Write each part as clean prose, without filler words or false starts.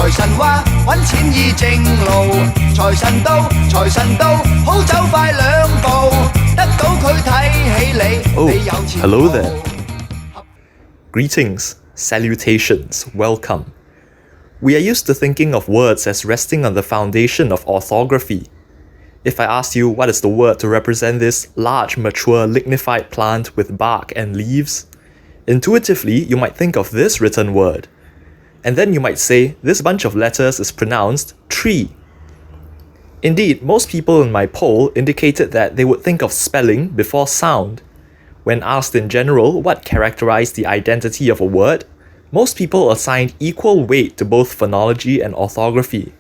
財神話揾錢易正路，財神到，財神到，好走快兩步，得到佢睇起你， 你有錢 hello there. Greetings, salutations, welcome. We are used to thinking of words as resting on the foundation of orthography. If I asked you what is the word to represent this large, mature, lignified plant with bark and leaves, intuitively you might think of this written word. And then you might say this bunch of letters is pronounced tree. Indeed, most people in my poll indicated that they would think of spelling before sound. When asked in general what characterized the identity of a word, most people assigned equal weight to both phonology and orthography.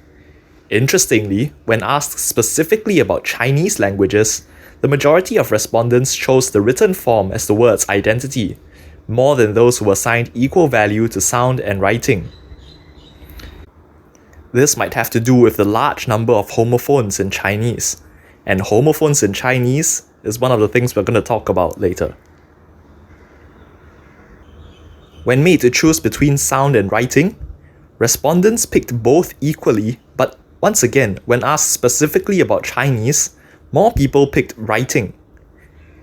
Interestingly, when asked specifically about Chinese languages, the majority of respondents chose the written form as the word's identity, more than those who assigned equal value to sound and writing. This might have to do with the large number of homophones in Chinese, and homophones in Chinese is one of the things we're going to talk about later. When made to choose between sound and writing, respondents picked both equally, but once again, when asked specifically about Chinese, more people picked writing.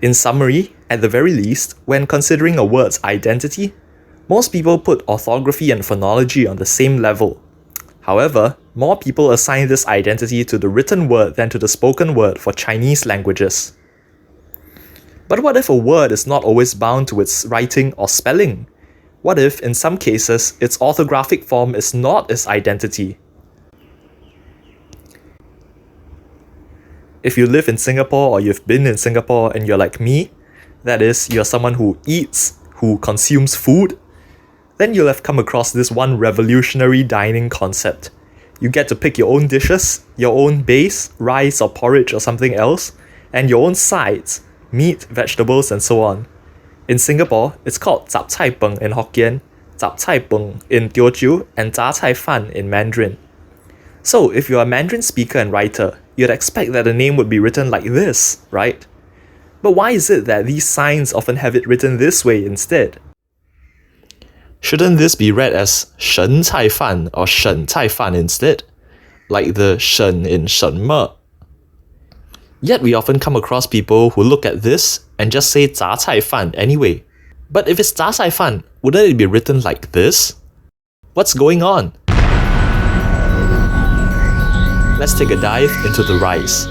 In summary, at the very least, when considering a word's identity, most people put orthography and phonology on the same level. However, more people assign this identity to the written word than to the spoken word for Chinese languages. But what if a word is not always bound to its writing or spelling? What if, in some cases, its orthographic form is not its identity? If you live in Singapore or you've been in Singapore and you're like me, that is, you're someone who eats, who consumes food, then you'll have come across this one revolutionary dining concept. You get to pick your own dishes, your own base, rice or porridge or something else, and your own sides, meat, vegetables, and so on. In Singapore, it's called Zap Cai Png in Hokkien, Zap Cai Png in Teochew, and Zha Cai Fan in Mandarin. So, if you're a Mandarin speaker and writer, you'd expect that the name would be written like this, right? But why is it that these signs often have it written this way instead? Shouldn't this be read as Shen Cai Fan or Shen Cai Fan instead? Like the Shen in Shen Me. Yet we often come across people who look at this and just say Zha Cai Fan anyway. But if it's Zha Cai Fan, wouldn't it be written like this? What's going on? Let's take a dive into the rice.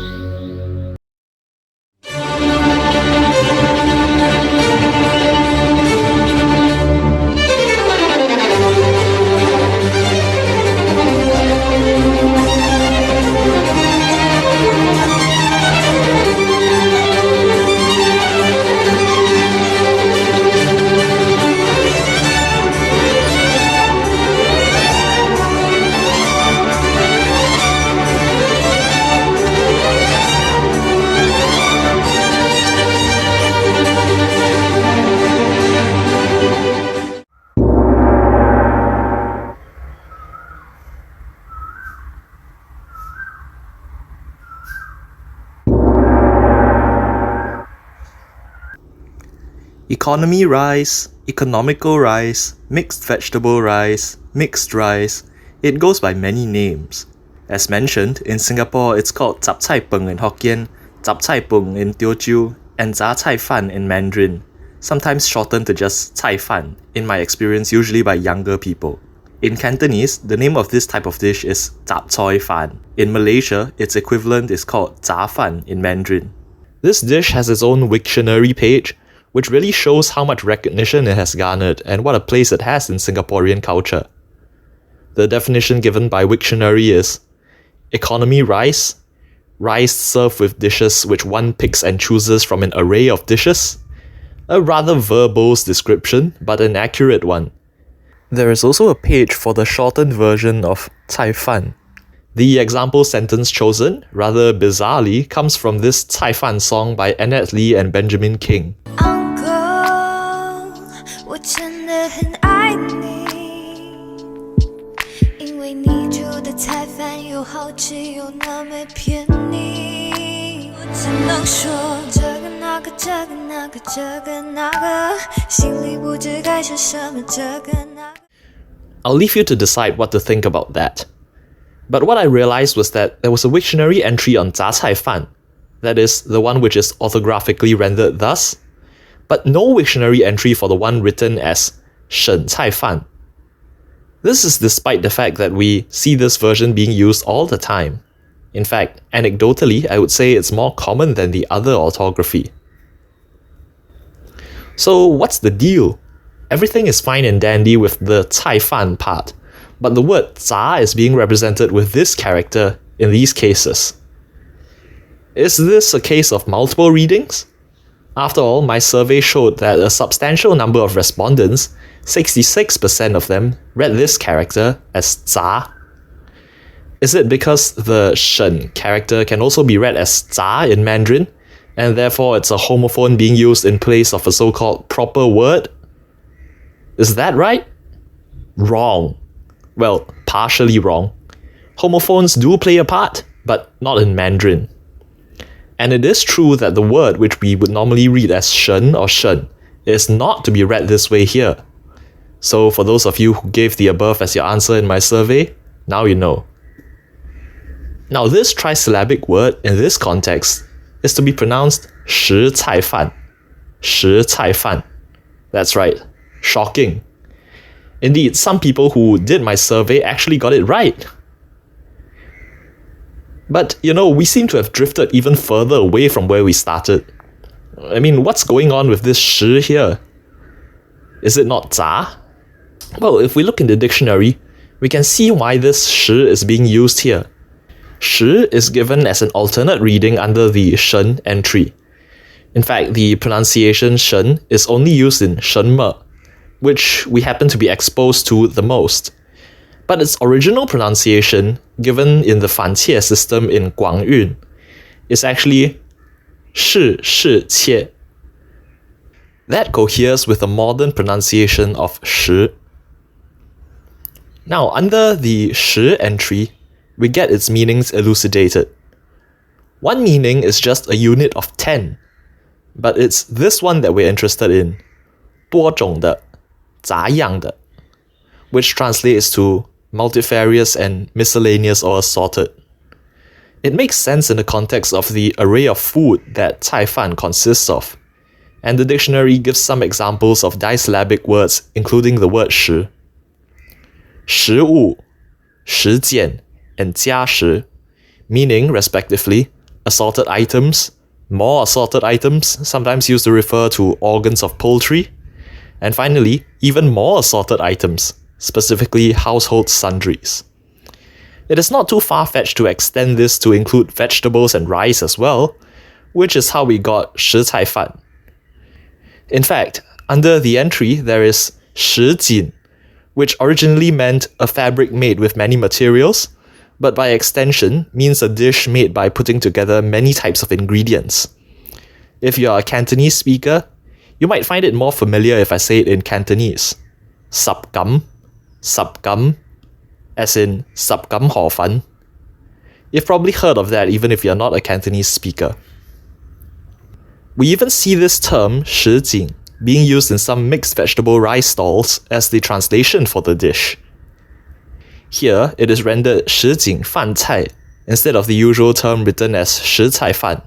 Economy rice, economical rice, mixed vegetable rice, mixed rice, it goes by many names. As mentioned, in Singapore it's called Zap Cai Png in Hokkien, Zap Cai Png in Teochew, and Zha Cai Fan in Mandarin, sometimes shortened to just Cai Fan, in my experience usually by younger people. In Cantonese, the name of this type of dish is Zap Choi Fan. In Malaysia, its equivalent is called Zha Fan in Mandarin. This dish has its own Wiktionary page, which really shows how much recognition it has garnered and what a place it has in Singaporean culture. The definition given by Wiktionary is economy rice, rice served with dishes which one picks and chooses from an array of dishes. A rather verbose description, but an accurate one. There is also a page for the shortened version of Cai Fan. The example sentence chosen, rather bizarrely, comes from this Cai Fan song by Annette Lee and Benjamin King. Uncle, 我真的很爱你，因为你煮的菜饭又好吃又那么便宜。我只能说这个那个这个那个这个那个，心里不知该说什么这个那个。I'll leave you to decide what to think about that. But what I realized was that there was a Wiktionary entry on 杂菜饭, that is, the one which is orthographically rendered thus, but no Wiktionary entry for the one written as 省菜饭. This is despite the fact that we see this version being used all the time. In fact, anecdotally, I would say it's more common than the other orthography. So what's the deal? Everything is fine and dandy with the 菜饭 part, but the word 杂 is being represented with this character in these cases. Is this a case of multiple readings? After all, my survey showed that a substantial number of respondents, 66% of them, read this character as 杂. Is it because the 省 character can also be read as 杂 in Mandarin, and therefore it's a homophone being used in place of a so-called proper word? Is that right? Wrong. Well, partially wrong. Homophones do play a part, but not in Mandarin. And it is true that the word which we would normally read as 省 or 省 is not to be read this way here. So for those of you who gave the above as your answer in my survey, now you know. Now this trisyllabic word in this context is to be pronounced 食菜饭. 食菜饭. That's right. Shocking. Indeed, some people who did my survey actually got it right. But, we seem to have drifted even further away from where we started. I mean, what's going on with this 食 here? Is it not 杂? Well, if we look in the dictionary, we can see why this 食 is being used here. 食 is given as an alternate reading under the 省 entry. In fact, the pronunciation 省 is only used in 什么, which we happen to be exposed to the most. But its original pronunciation, given in the 反切 system in Guangyun, is actually 是是切. That coheres with the modern pronunciation of 食. Now, under the 食 entry, we get its meanings elucidated. One meaning is just a unit of 10, but it's this one that we're interested in, 多种的, 杂样的, which translates to multifarious and miscellaneous or assorted. It makes sense in the context of the array of food that 菜饭 consists of, and the dictionary gives some examples of disyllabic words including the word 食. 食物, 食件, and 加食, meaning, respectively, assorted items, more assorted items, sometimes used to refer to organs of poultry, and finally, even more assorted items, specifically household sundries. It is not too far-fetched to extend this to include vegetables and rice as well, which is how we got 食菜饭. In fact, under the entry there is 食锦, which originally meant a fabric made with many materials, but by extension means a dish made by putting together many types of ingredients. If you are a Cantonese speaker, you might find it more familiar if I say it in Cantonese. Sap gam, as in sap gam hor fan. You've probably heard of that even if you're not a Cantonese speaker. We even see this term 什锦 being used in some mixed vegetable rice stalls as the translation for the dish. Here, it is rendered 什锦饭菜 instead of the usual term written as 食菜饭.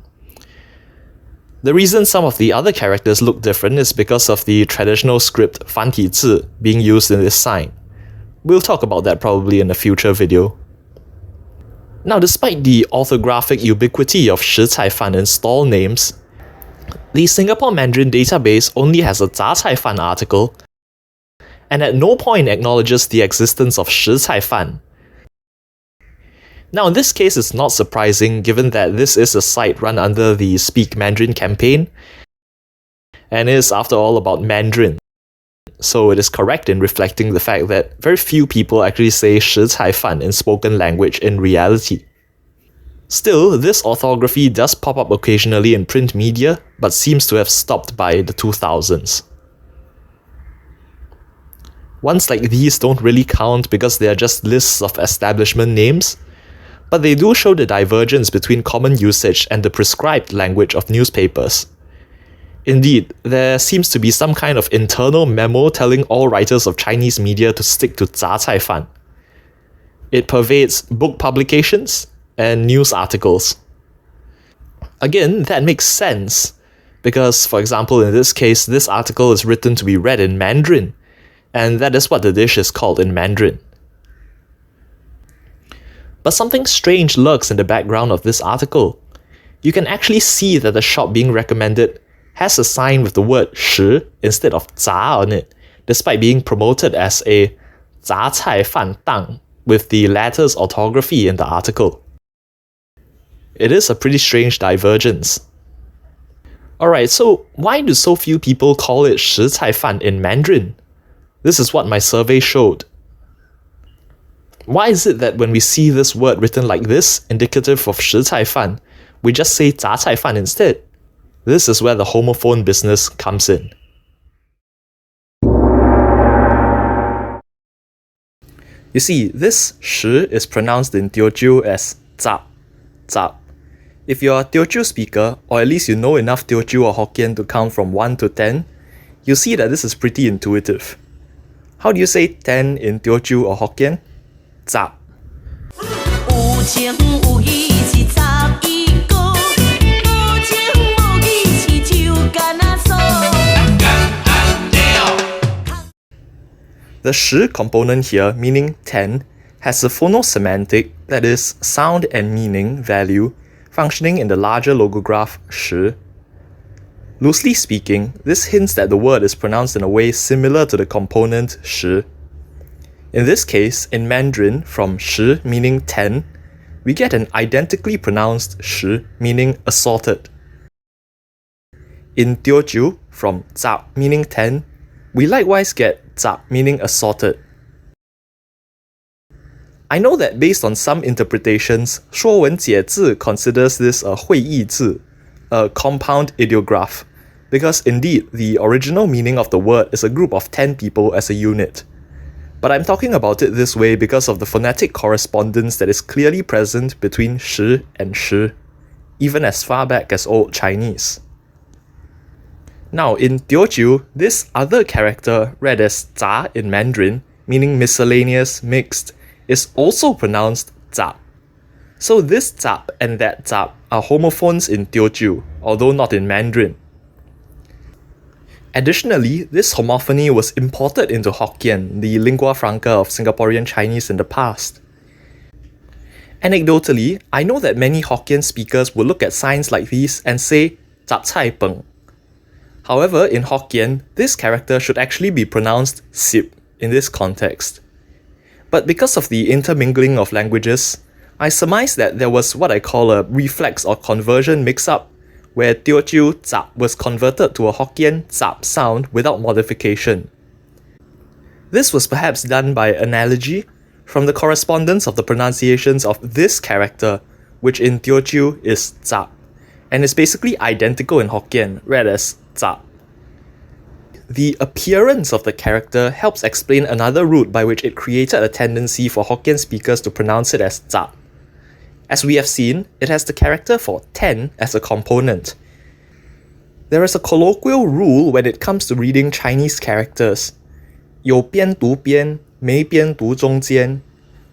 The reason some of the other characters look different is because of the traditional script 繁体字 being used in this sign. We'll talk about that probably in a future video. Now, despite the orthographic ubiquity of 食菜饭in stall names, the Singapore Mandarin database only has a 杂菜饭 article, and at no point acknowledges the existence of 食菜饭. Now, in this case, it's not surprising given that this is a site run under the Speak Mandarin campaign, and is, after all, about Mandarin. So it is correct in reflecting the fact that very few people actually say 食菜饭 in spoken language in reality. Still, this orthography does pop up occasionally in print media, but seems to have stopped by the 2000s. Ones like these don't really count because they are just lists of establishment names, but they do show the divergence between common usage and the prescribed language of newspapers. Indeed, there seems to be some kind of internal memo telling all writers of Chinese media to stick to 杂菜饭. It pervades book publications and news articles. Again, that makes sense, because, for example, in this case, this article is written to be read in Mandarin, and that is what the dish is called in Mandarin. But something strange lurks in the background of this article. You can actually see that the shop being recommended has a sign with the word 食 instead of 杂 on it, despite being promoted as a 杂菜饭档 with the latter's orthography in the article. It is a pretty strange divergence. Alright, so why do so few people call it 食菜饭 in Mandarin? This is what my survey showed. Why is it that when we see this word written like this, indicative of 食菜饭, we just say 杂菜饭 instead? This is where the homophone business comes in. You see, this 食 is pronounced in Teochew as 杂, 杂. If you're a Teochew speaker, or at least you know enough Teochew or Hokkien to count from 1 to 10, you'll see that this is pretty intuitive. How do you say 10 in Teochew or Hokkien? 雜. 有情有义是11个，无情无义是就干那数。The 食 component here, meaning 10, has a phonosemantic, that is, sound and meaning value, functioning in the larger logograph 食. Loosely speaking, this hints that the word is pronounced in a way similar to the component 食. In this case, in Mandarin, from 食 meaning 10, we get an identically pronounced 食 meaning assorted. In Teochew, from 杂 meaning 10, we likewise get 杂 meaning assorted. I know that based on some interpretations, 说文解字 considers this a 会意字, a compound ideograph, because indeed the original meaning of the word is a group of 10 people as a unit. But I'm talking about it this way because of the phonetic correspondence that is clearly present between 食 and 食, even as far back as Old Chinese. Now, in Teochew, this other character, read as 杂 in Mandarin, meaning miscellaneous, mixed, is also pronounced 杂. So this 杂 and that 杂 are homophones in Teochew, although not in Mandarin. Additionally, this homophony was imported into Hokkien, the lingua franca of Singaporean Chinese in the past. Anecdotally, I know that many Hokkien speakers will look at signs like these and say 杂菜飯. However, in Hokkien, this character should actually be pronounced sip in this context. But because of the intermingling of languages, I surmise that there was what I call a reflex or conversion mix-up, where Teochew 杂 was converted to a Hokkien 杂 sound without modification. This was perhaps done by analogy from the correspondence of the pronunciations of this character, which in Teochew is 杂, and is basically identical in Hokkien, read as 杂. The appearance of the character helps explain another route by which it created a tendency for Hokkien speakers to pronounce it as 杂. As we have seen, it has the character for 10 as a component. There is a colloquial rule when it comes to reading Chinese characters, 有边读边,没边读中间,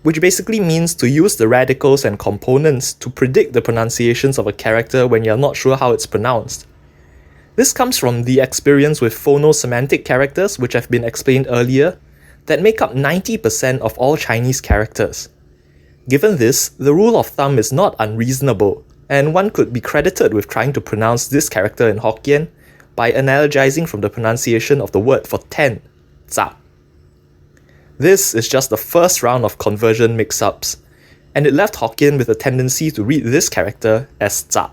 which basically means to use the radicals and components to predict the pronunciations of a character when you're not sure how it's pronounced. This comes from the experience with phonosemantic characters, which have been explained earlier, that make up 90% of all Chinese characters. Given this, the rule of thumb is not unreasonable, and one could be credited with trying to pronounce this character in Hokkien by analogizing from the pronunciation of the word for 10, 杂. This is just the first round of conversion mix-ups, and it left Hokkien with a tendency to read this character as 杂.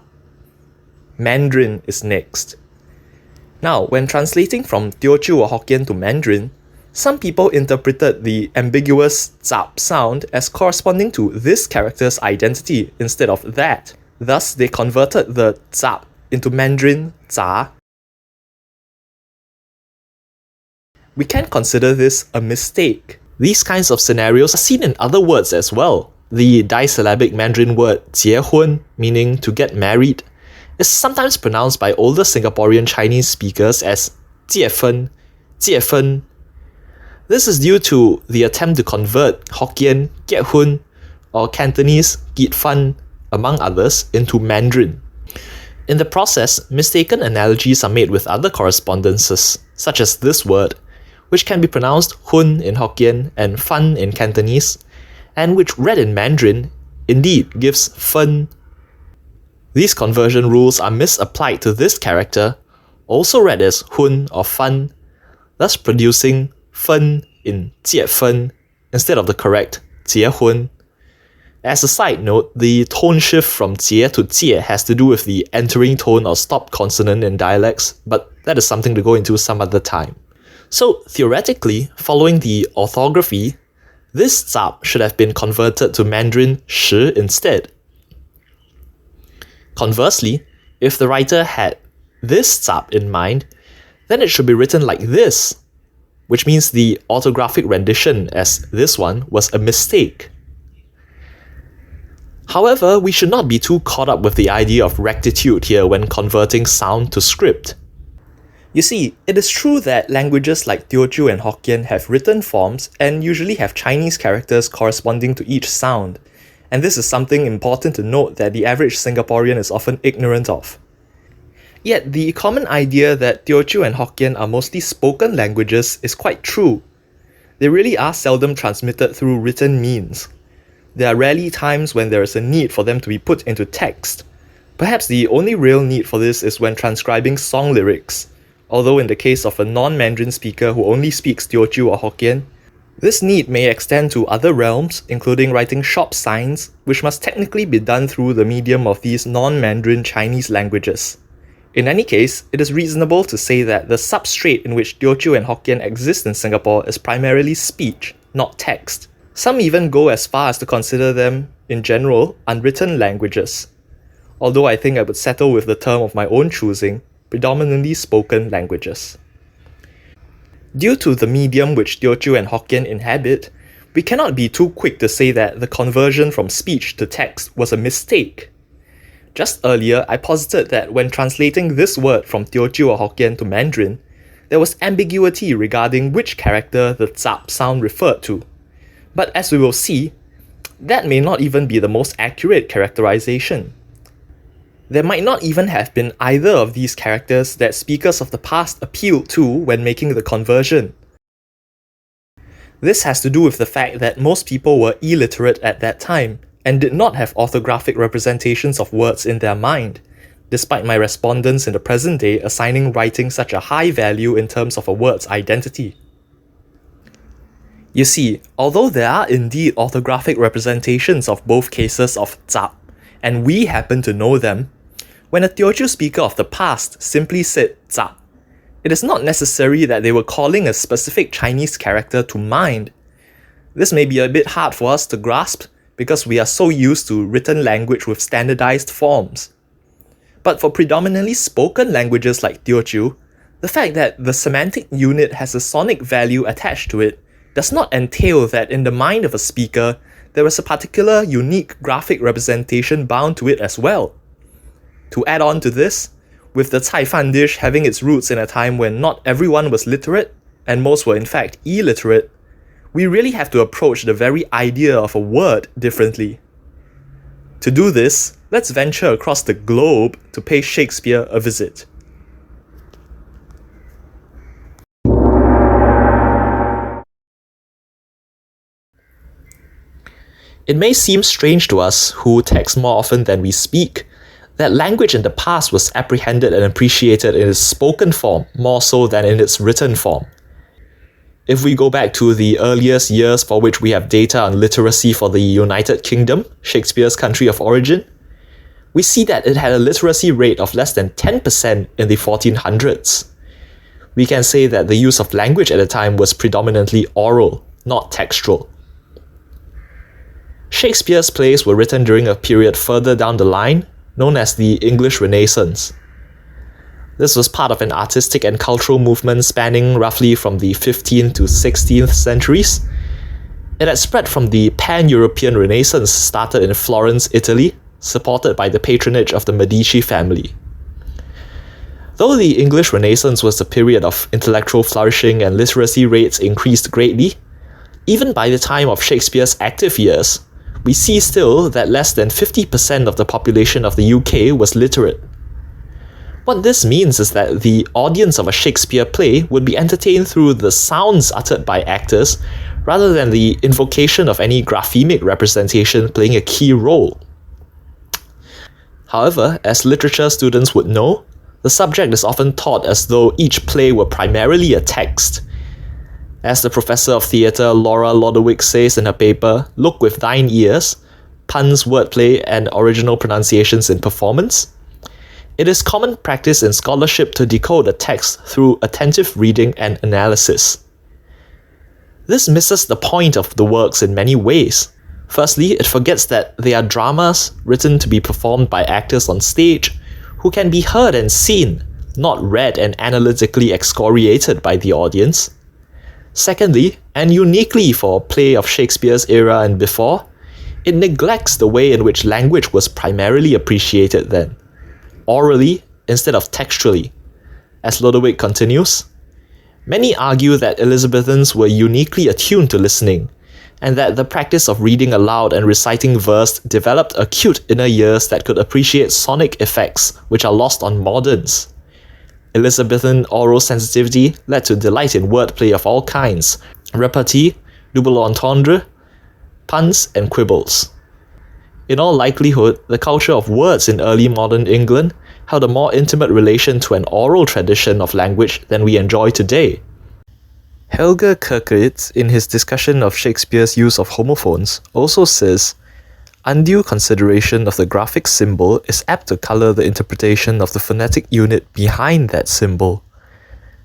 Mandarin is next. Now, when translating from Teochew or Hokkien to Mandarin, some people interpreted the ambiguous 杂 sound as corresponding to this character's identity instead of that. Thus, they converted the 杂 into Mandarin 杂. We can consider this a mistake. These kinds of scenarios are seen in other words as well. The disyllabic Mandarin word 结婚, meaning to get married, is sometimes pronounced by older Singaporean Chinese speakers as 借分, 借分. This is due to the attempt to convert Hokkien 结婚 or Cantonese 結婚, among others, into Mandarin. In the process, mistaken analogies are made with other correspondences, such as this word, which can be pronounced hun in Hokkien and fan in Cantonese, and which read in Mandarin indeed gives fen. These conversion rules are misapplied to this character, also read as hun or fan, thus producing fen in 结分 instead of the correct 结婚. As a side note, the tone shift from 结 to 借 has to do with the entering tone or stop consonant in dialects, but that is something to go into some other time. So theoretically, following the orthography, this 杂 should have been converted to Mandarin 时 instead. Conversely, if the writer had this 杂 in mind, then it should be written like this, which means the orthographic rendition as this one was a mistake. However, we should not be too caught up with the idea of rectitude here when converting sound to script. You see, it is true that languages like Teochew and Hokkien have written forms and usually have Chinese characters corresponding to each sound, and this is something important to note that the average Singaporean is often ignorant of. Yet, the common idea that Teochew and Hokkien are mostly spoken languages is quite true. They really are seldom transmitted through written means. There are rarely times when there is a need for them to be put into text. Perhaps the only real need for this is when transcribing song lyrics, although in the case of a non-Mandarin speaker who only speaks Teochew or Hokkien, this need may extend to other realms, including writing shop signs, which must technically be done through the medium of these non-Mandarin Chinese languages. In any case, it is reasonable to say that the substrate in which Teochew and Hokkien exist in Singapore is primarily speech, not text. Some even go as far as to consider them, in general, unwritten languages. Although I think I would settle with the term of my own choosing, predominantly spoken languages. Due to the medium which Teochew and Hokkien inhabit, we cannot be too quick to say that the conversion from speech to text was a mistake. Just earlier, I posited that when translating this word from Teochew or Hokkien to Mandarin, there was ambiguity regarding which character the 杂 sound referred to. But as we will see, that may not even be the most accurate characterization. There might not even have been either of these characters that speakers of the past appealed to when making the conversion. This has to do with the fact that most people were illiterate at that time and did not have orthographic representations of words in their mind, despite my respondents in the present day assigning writing such a high value in terms of a word's identity. You see, although there are indeed orthographic representations of both cases of 杂, and we happen to know them, when a Teochew speaker of the past simply said 杂, it is not necessary that they were calling a specific Chinese character to mind. This may be a bit hard for us to grasp because we are so used to written language with standardized forms. But for predominantly spoken languages like Teochew, the fact that the semantic unit has a sonic value attached to it does not entail that in the mind of a speaker, there is a particular unique graphic representation bound to it as well. To add on to this, with the cai fan dish having its roots in a time when not everyone was literate, and most were in fact illiterate, we really have to approach the very idea of a word differently. To do this, let's venture across the globe to pay Shakespeare a visit. It may seem strange to us, who text more often than we speak, that language in the past was apprehended and appreciated in its spoken form more so than in its written form. If we go back to the earliest years for which we have data on literacy for the United Kingdom, Shakespeare's country of origin, we see that it had a literacy rate of less than 10% in the 1400s. We can say that the use of language at the time was predominantly oral, not textual. Shakespeare's plays were written during a period further down the line, known as the English Renaissance. This was part of an artistic and cultural movement spanning roughly from the 15th to 16th centuries. It had spread from the Pan-European Renaissance started in Florence, Italy, supported by the patronage of the Medici family. Though the English Renaissance was a period of intellectual flourishing and literacy rates increased greatly, even by the time of Shakespeare's active years, we see still that less than 50% of the population of the UK was literate. What this means is that the audience of a Shakespeare play would be entertained through the sounds uttered by actors rather than the invocation of any graphemic representation playing a key role. However, as literature students would know, the subject is often taught as though each play were primarily a text. As the professor of theatre Laura Lodewyk says in her paper, Look with Thine Ears, Puns, Wordplay and Original Pronunciations in Performance, it is common practice in scholarship to decode a text through attentive reading and analysis. This misses the point of the works in many ways. Firstly, it forgets that they are dramas written to be performed by actors on stage who can be heard and seen, not read and analytically excoriated by the audience. Secondly, and uniquely for a play of Shakespeare's era and before, it neglects the way in which language was primarily appreciated then, orally instead of textually. As Lodewyk continues, many argue that Elizabethans were uniquely attuned to listening, and that the practice of reading aloud and reciting verse developed acute inner ears that could appreciate sonic effects which are lost on moderns. Elizabethan oral sensitivity led to delight in wordplay of all kinds, repartee, double entendre, puns, and quibbles. In all likelihood, the culture of words in early modern England held a more intimate relation to an oral tradition of language than we enjoy today. Helga Kirkeritz, in his discussion of Shakespeare's use of homophones, also says, undue consideration of the graphic symbol is apt to colour the interpretation of the phonetic unit behind that symbol.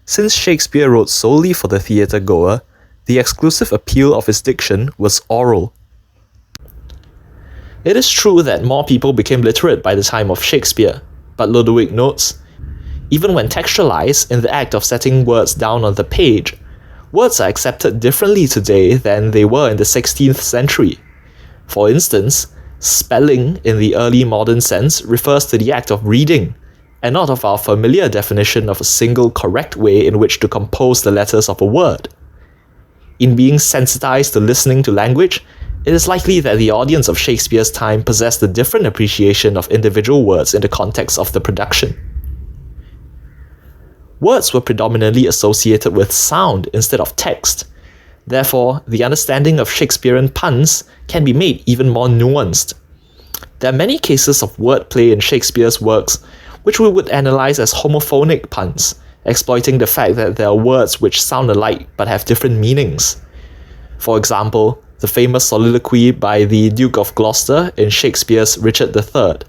Since Shakespeare wrote solely for the theatre goer, the exclusive appeal of his diction was oral. It is true that more people became literate by the time of Shakespeare, but Lodewyk notes, even when textualized in the act of setting words down on the page, words are accepted differently today than they were in the 16th century. For instance, spelling in the early modern sense refers to the act of reading, and not of our familiar definition of a single correct way in which to compose the letters of a word. In being sensitized to listening to language, it is likely that the audience of Shakespeare's time possessed a different appreciation of individual words in the context of the production. Words were predominantly associated with sound instead of text. Therefore, the understanding of Shakespearean puns can be made even more nuanced. There are many cases of wordplay in Shakespeare's works which we would analyze as homophonic puns, exploiting the fact that there are words which sound alike but have different meanings. For example, the famous soliloquy by the Duke of Gloucester in Shakespeare's Richard III.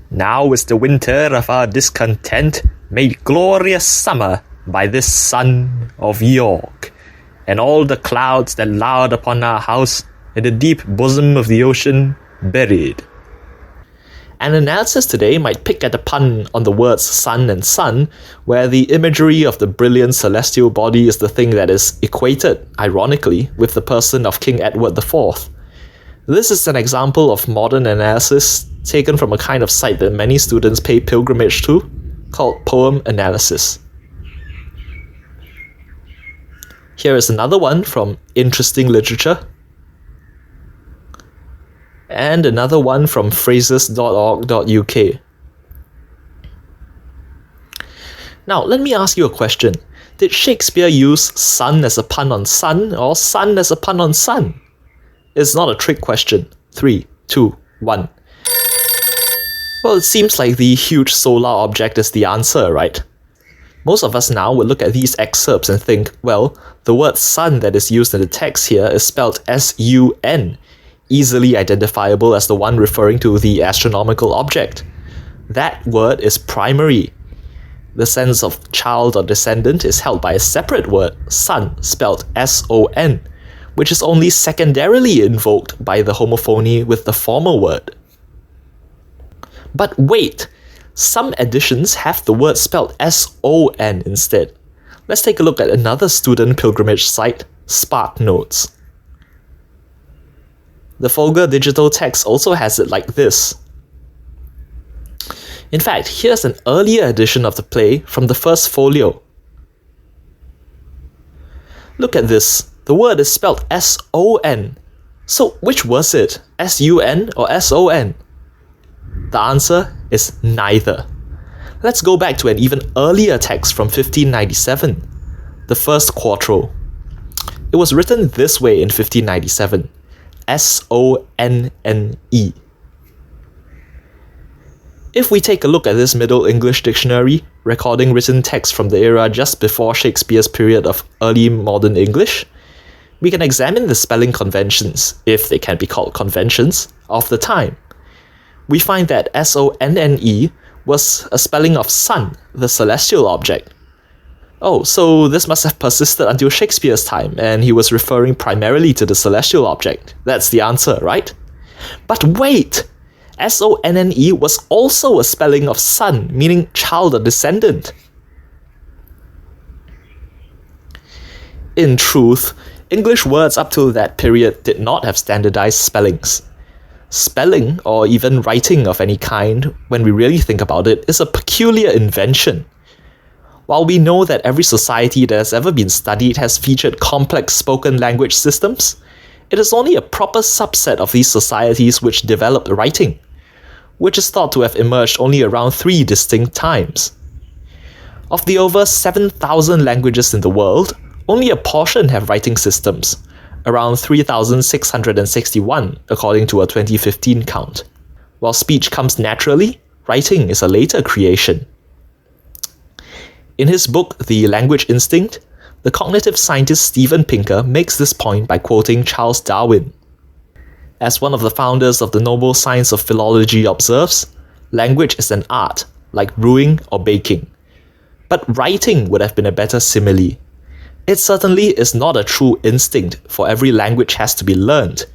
Now is the winter of our discontent made glorious summer by this son of York, and all the clouds that lowered upon our house in the deep bosom of the ocean buried. An analysis today might pick at the pun on the words sun and sun, where the imagery of the brilliant celestial body is the thing that is equated, ironically, with the person of King Edward IV. This is an example of modern analysis taken from a kind of site that many students pay pilgrimage to, called poem analysis. Here is another one from Interesting Literature, and another one from phrases.org.uk. Now, let me ask you a question. Did Shakespeare use sun as a pun on sun, or sun as a pun on sun? It's not a trick question. 3, 2, 1. Well, it seems like the huge solar object is the answer, right? Most of us now would look at these excerpts and think, well, the word sun that is used in the text here is spelled S-U-N, easily identifiable as the one referring to the astronomical object. That word is primary. The sense of child or descendant is held by a separate word, son, spelled S-O-N, which is only secondarily invoked by the homophony with the former word. But wait, some editions have the word spelled S-O-N instead. Let's take a look at another student pilgrimage site, SparkNotes. The Folger digital text also has it like this. In fact, here's an earlier edition of the play from the first folio. Look at this. The word is spelled S-O-N. So which was it? S-U-N or S-O-N? The answer is neither. Let's go back to an even earlier text from 1597, the first quarto. It was written this way in 1597, S-O-N-N-E. If we take a look at this Middle English dictionary, recording written text from the era just before Shakespeare's period of early modern English, we can examine the spelling conventions, if they can be called conventions, of the time. We find that S-O-N-N-E was a spelling of sun, the celestial object. Oh, so this must have persisted until Shakespeare's time, and he was referring primarily to the celestial object. That's the answer, right? But wait! S-O-N-N-E was also a spelling of son, meaning child or descendant. In truth, English words up till that period did not have standardized spellings. Spelling, or even writing of any kind, when we really think about it, is a peculiar invention. While we know that every society that has ever been studied has featured complex spoken language systems, it is only a proper subset of these societies which developed writing, which is thought to have emerged only around 3 distinct times. Of the over 7,000 languages in the world, only a portion have writing systems, around 3,661 according to a 2015 count. While speech comes naturally, writing is a later creation. In his book, The Language Instinct, the cognitive scientist Steven Pinker makes this point by quoting Charles Darwin. As one of the founders of the noble science of philology observes, language is an art, like brewing or baking. But writing would have been a better simile. It certainly is not a true instinct, for every language has to be learned.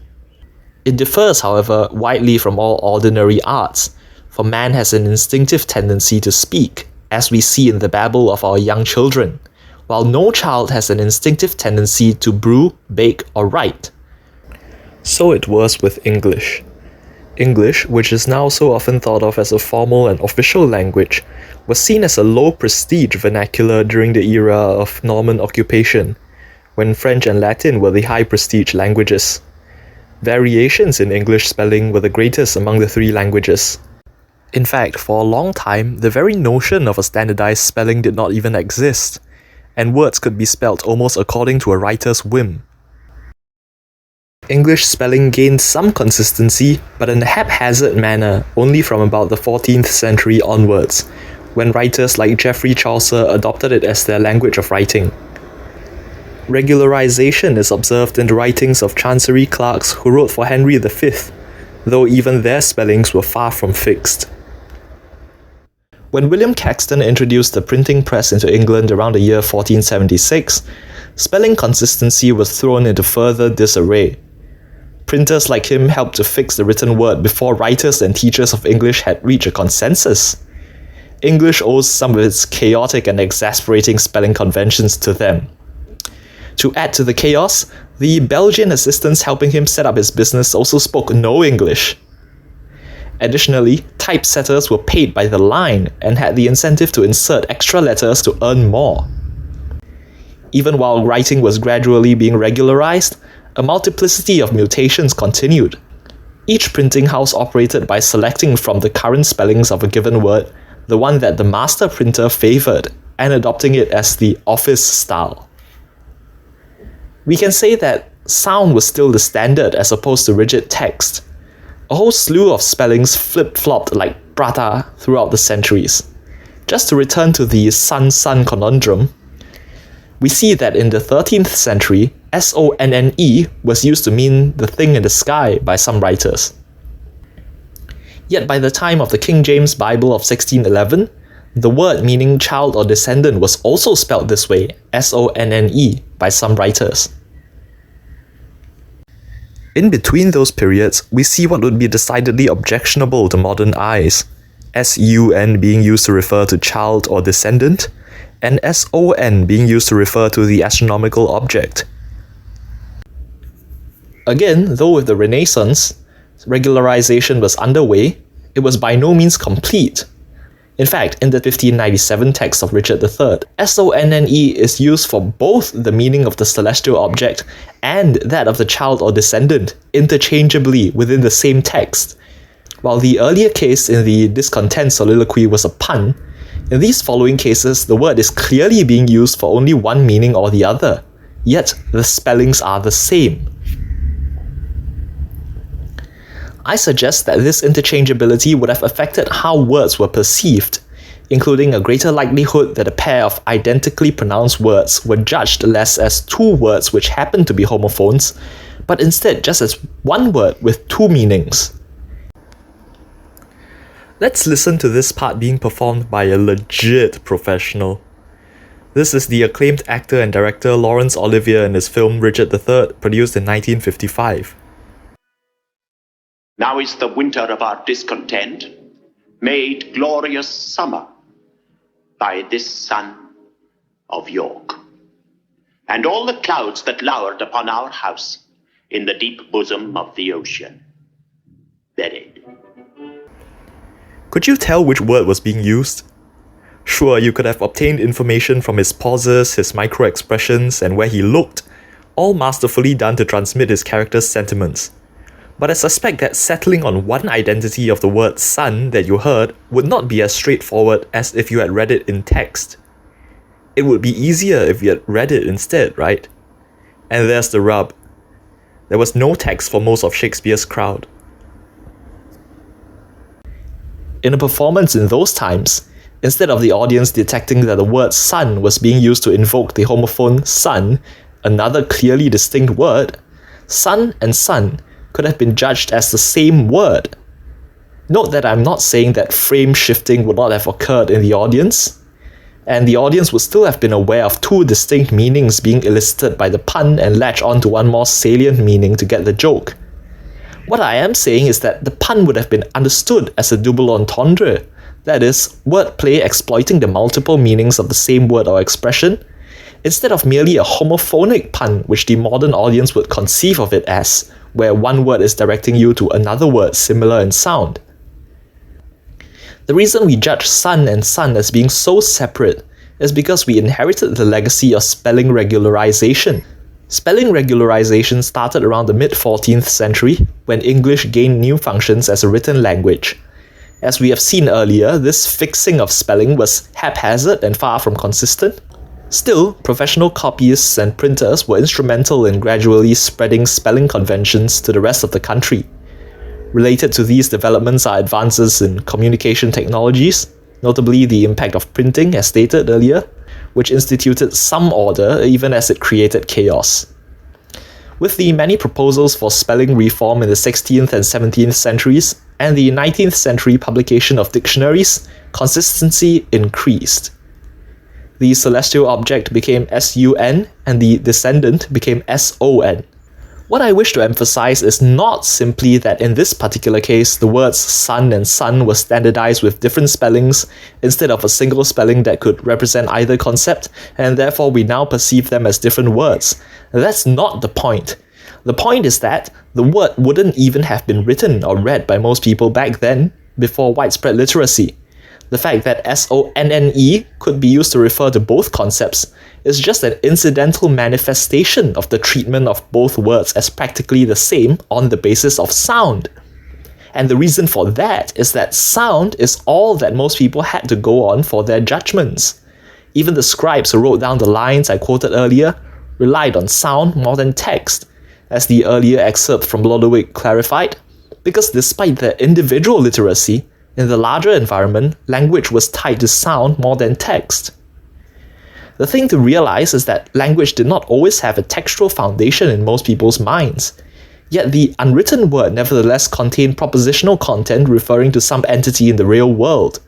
It differs, however, widely from all ordinary arts, for man has an instinctive tendency to speak, as we see in the babble of our young children, while no child has an instinctive tendency to brew, bake, or write. So it was with English. English, which is now so often thought of as a formal and official language, was seen as a low-prestige vernacular during the era of Norman occupation, when French and Latin were the high-prestige languages. Variations in English spelling were the greatest among the 3 languages. In fact, for a long time, the very notion of a standardized spelling did not even exist, and words could be spelt almost according to a writer's whim. English spelling gained some consistency, but in a haphazard manner only from about the 14th century onwards, when writers like Geoffrey Chaucer adopted it as their language of writing. Regularization is observed in the writings of Chancery clerks who wrote for Henry V, though even their spellings were far from fixed. When William Caxton introduced the printing press into England around the year 1476, spelling consistency was thrown into further disarray. Printers like him helped to fix the written word before writers and teachers of English had reached a consensus. English owes some of its chaotic and exasperating spelling conventions to them. To add to the chaos, the Belgian assistants helping him set up his business also spoke no English. Additionally, typesetters were paid by the line and had the incentive to insert extra letters to earn more. Even while writing was gradually being regularized, a multiplicity of mutations continued. Each printing house operated by selecting from the current spellings of a given word the one that the master printer favored and adopting it as the office style. We can say that sound was still the standard as opposed to rigid text. A whole slew of spellings flip-flopped like prata throughout the centuries. Just to return to the sun-sun conundrum, we see that in the 13th century, S-O-N-N-E was used to mean the thing in the sky by some writers. Yet by the time of the King James Bible of 1611, the word meaning child or descendant was also spelled this way, S-O-N-N-E, by some writers. In between those periods, we see what would be decidedly objectionable to modern eyes, S-U-N being used to refer to child or descendant, and S-O-N being used to refer to the astronomical object. Again, though with the Renaissance, regularization was underway, it was by no means complete. In fact, in the 1597 text of Richard III, sonne is used for both the meaning of the celestial object and that of the child or descendant interchangeably within the same text. While the earlier case in the discontent soliloquy was a pun, in these following cases the word is clearly being used for only one meaning or the other, yet the spellings are the same. I suggest that this interchangeability would have affected how words were perceived, including a greater likelihood that a pair of identically pronounced words were judged less as two words which happen to be homophones, but instead just as one word with two meanings. Let's listen to this part being performed by a legit professional. This is the acclaimed actor and director Laurence Olivier in his film Richard III, produced in 1955. Now is the winter of our discontent made glorious summer by this sun of York, and all the clouds that lowered upon our house in the deep bosom of the ocean, buried. Could you tell which word was being used? Sure, you could have obtained information from his pauses, his micro-expressions, and where he looked, all masterfully done to transmit his character's sentiments. But I suspect that settling on one identity of the word sun that you heard would not be as straightforward as if you had read it in text. It would be easier if you had read it instead, right? And there's the rub. There was no text for most of Shakespeare's crowd. In a performance in those times, instead of the audience detecting that the word sun was being used to invoke the homophone sun, another clearly distinct word, sun and sun could have been judged as the same word. Note that I'm not saying that frame shifting would not have occurred in the audience, and the audience would still have been aware of two distinct meanings being elicited by the pun and latch on to one more salient meaning to get the joke. What I am saying is that the pun would have been understood as a double entendre, that is, wordplay exploiting the multiple meanings of the same word or expression, instead of merely a homophonic pun which the modern audience would conceive of it as, where one word is directing you to another word similar in sound. The reason we judge sun and sun as being so separate is because we inherited the legacy of spelling regularization. Spelling regularization started around the mid-14th century, when English gained new functions as a written language. As we have seen earlier, this fixing of spelling was haphazard and far from consistent. Still, professional copyists and printers were instrumental in gradually spreading spelling conventions to the rest of the country. Related to these developments are advances in communication technologies, notably the impact of printing, as stated earlier, which instituted some order even as it created chaos. With the many proposals for spelling reform in the 16th and 17th centuries, and the 19th century publication of dictionaries, consistency increased. The celestial object became sun and the descendant became son. What I wish to emphasize is not simply that in this particular case the words sun and sun were standardized with different spellings instead of a single spelling that could represent either concept, and therefore we now perceive them as different words. That's not the point. The point is that the word wouldn't even have been written or read by most people back then, before widespread literacy. The fact that sonne could be used to refer to both concepts is just an incidental manifestation of the treatment of both words as practically the same on the basis of sound. And the reason for that is that sound is all that most people had to go on for their judgments. Even the scribes who wrote down the lines I quoted earlier relied on sound more than text, as the earlier excerpt from Lodowick clarified, because despite their individual literacy, in the larger environment, language was tied to sound more than text. The thing to realize is that language did not always have a textual foundation in most people's minds, yet the unwritten word nevertheless contained propositional content referring to some entity in the real world.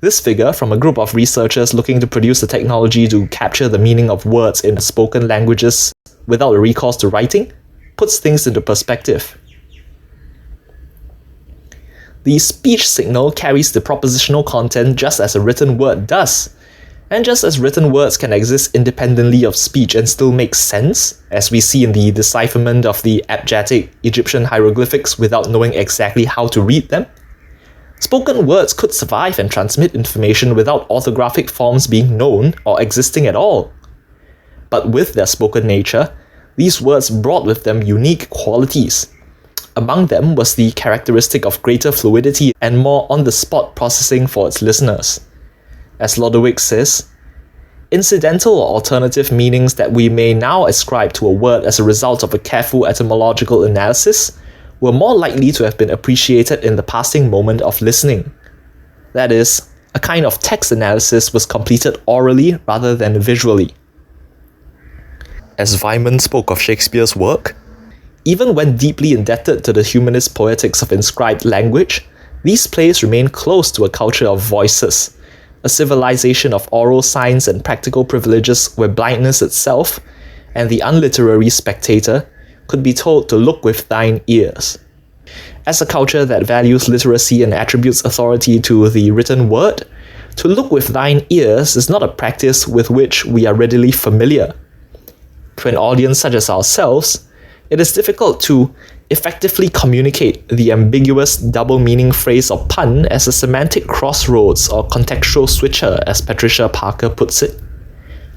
This figure, from a group of researchers looking to produce a technology to capture the meaning of words in spoken languages without a recourse to writing, puts things into perspective. The speech signal carries the propositional content just as a written word does. And just as written words can exist independently of speech and still make sense, as we see in the decipherment of the abjatic Egyptian hieroglyphics without knowing exactly how to read them, Spoken words could survive and transmit information without orthographic forms being known or existing at all. But with their spoken nature, these words brought with them unique qualities. Among them was the characteristic of greater fluidity and more on-the-spot processing for its listeners. As Lodewyk says, incidental or alternative meanings that we may now ascribe to a word as a result of a careful etymological analysis were more likely to have been appreciated in the passing moment of listening. That is, a kind of text analysis was completed orally rather than visually. As Wyman spoke of Shakespeare's work, even when deeply indebted to the humanist poetics of inscribed language, these plays remain close to a culture of voices, a civilization of oral signs and practical privileges where blindness itself, and the unliterary spectator, could be told to look with thine ears. As a culture that values literacy and attributes authority to the written word, to look with thine ears is not a practice with which we are readily familiar. To an audience such as ourselves, it is difficult to effectively communicate the ambiguous double-meaning phrase or pun as a semantic crossroads or contextual switcher, as Patricia Parker puts it.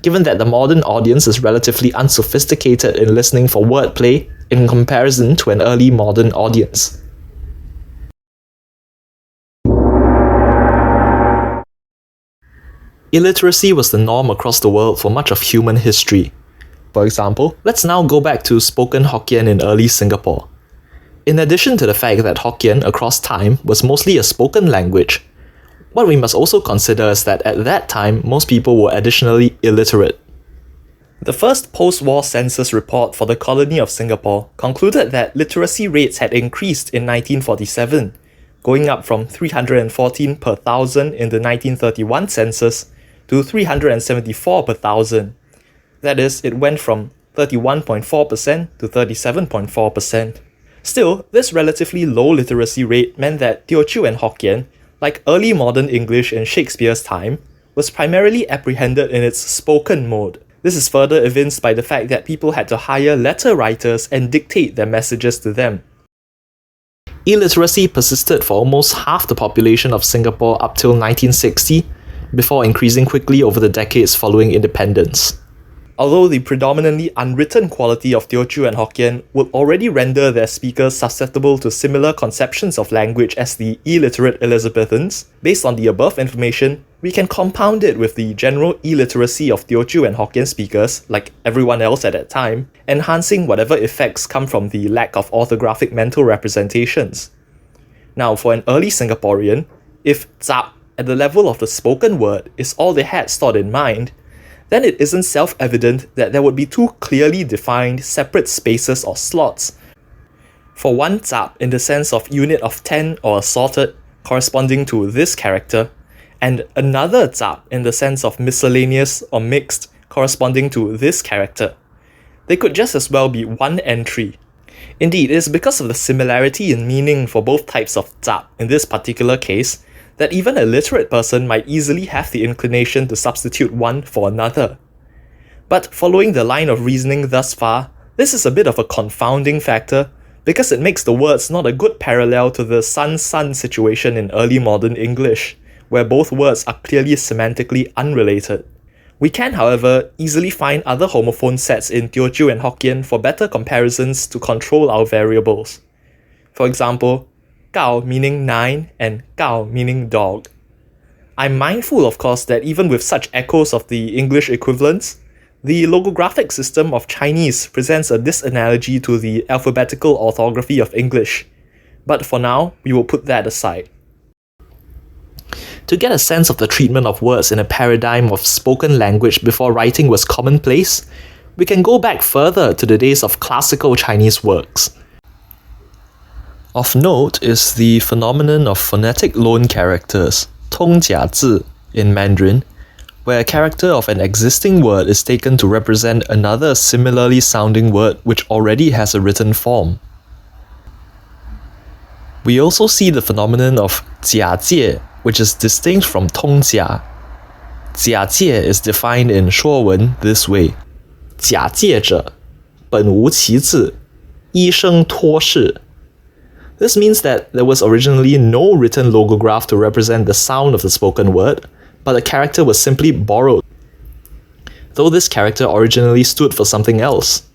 Given that the modern audience is relatively unsophisticated in listening for wordplay in comparison to an early modern audience. Illiteracy was the norm across the world for much of human history. For example, let's now go back to spoken Hokkien in early Singapore. In addition to the fact that Hokkien across time was mostly a spoken language, what we must also consider is that at that time, most people were additionally illiterate. The first post-war census report for the colony of Singapore concluded that literacy rates had increased in 1947, going up from 314 per thousand in the 1931 census to 374 per thousand. That is, it went from 31.4% to 37.4%. Still, this relatively low literacy rate meant that Teochew and Hokkien, like early modern English in Shakespeare's time, was primarily apprehended in its spoken mode. This is further evinced by the fact that people had to hire letter writers and dictate their messages to them. Illiteracy persisted for almost half the population of Singapore up till 1960, before increasing quickly over the decades following independence. Although the predominantly unwritten quality of Teochew and Hokkien would already render their speakers susceptible to similar conceptions of language as the illiterate Elizabethans, based on the above information, we can compound it with the general illiteracy of Teochew and Hokkien speakers, like everyone else at that time, enhancing whatever effects come from the lack of orthographic mental representations. Now, for an early Singaporean, if zap at the level of the spoken word is all they had stored in mind, then it isn't self-evident that there would be two clearly defined separate spaces or slots. For one zap in the sense of unit of 10 or assorted, corresponding to this character, and another zap in the sense of miscellaneous or mixed, corresponding to this character. They could just as well be one entry. Indeed, it is because of the similarity in meaning for both types of zap in this particular case that even a literate person might easily have the inclination to substitute one for another. But following the line of reasoning thus far, this is a bit of a confounding factor because it makes the words not a good parallel to the son-son situation in early modern English, where both words are clearly semantically unrelated. We can, however, easily find other homophone sets in Teochew and Hokkien for better comparisons to control our variables. For example, Gao meaning 9 and Gao meaning dog. I'm mindful, of course, that even with such echoes of the English equivalents, the logographic system of Chinese presents a disanalogy to the alphabetical orthography of English. But for now, we will put that aside. To get a sense of the treatment of words in a paradigm of spoken language before writing was commonplace, we can go back further to the days of classical Chinese works. Of note is the phenomenon of phonetic loan characters, 通假字 in Mandarin, where a character of an existing word is taken to represent another similarly sounding word which already has a written form. We also see the phenomenon of 假借, which is distinct from 通假. 假借 is defined in 说文 this way: 假借者，本无其字，医生托事。This means that there was originally no written logograph to represent the sound of the spoken word, but the character was simply borrowed, though this character originally stood for something else.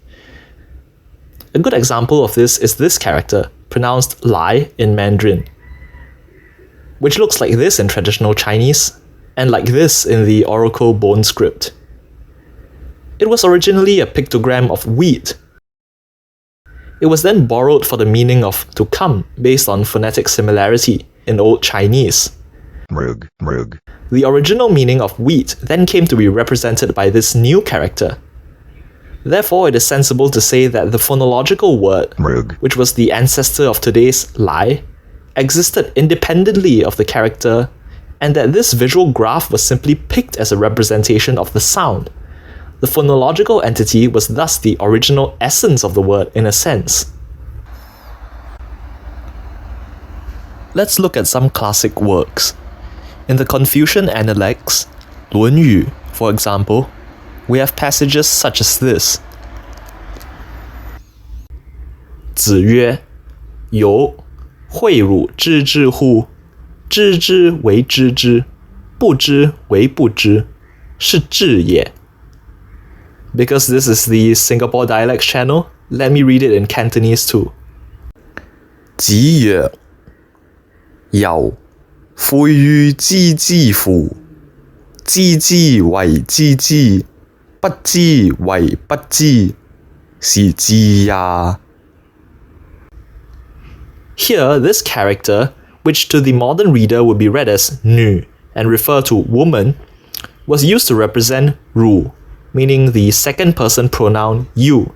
A good example of this is this character, pronounced lai in Mandarin, which looks like this in traditional Chinese, and like this in the Oracle bone script. It was originally a pictogram of wheat. It was then borrowed for the meaning of to come based on phonetic similarity in Old Chinese. The original meaning of wheat then came to be represented by this new character. Therefore, it is sensible to say that the phonological word, which was the ancestor of today's lai, existed independently of the character, and that this visual graph was simply picked as a representation of the sound. The phonological entity was thus the original essence of the word in a sense. Let's look at some classic works. In the Confucian Analects, 论语, for example, we have passages such as this. 子曰：由诲汝知之乎？知之为知之，不知为不知，是智也。 Because this is the Singapore Dialects channel, let me read it in Cantonese too. 子曰：由诲於知之乎？知之為知之，不知為不知，是知也。 Here, this character, which to the modern reader would be read as 女 and refer to woman, was used to represent 汝, meaning the second person pronoun you,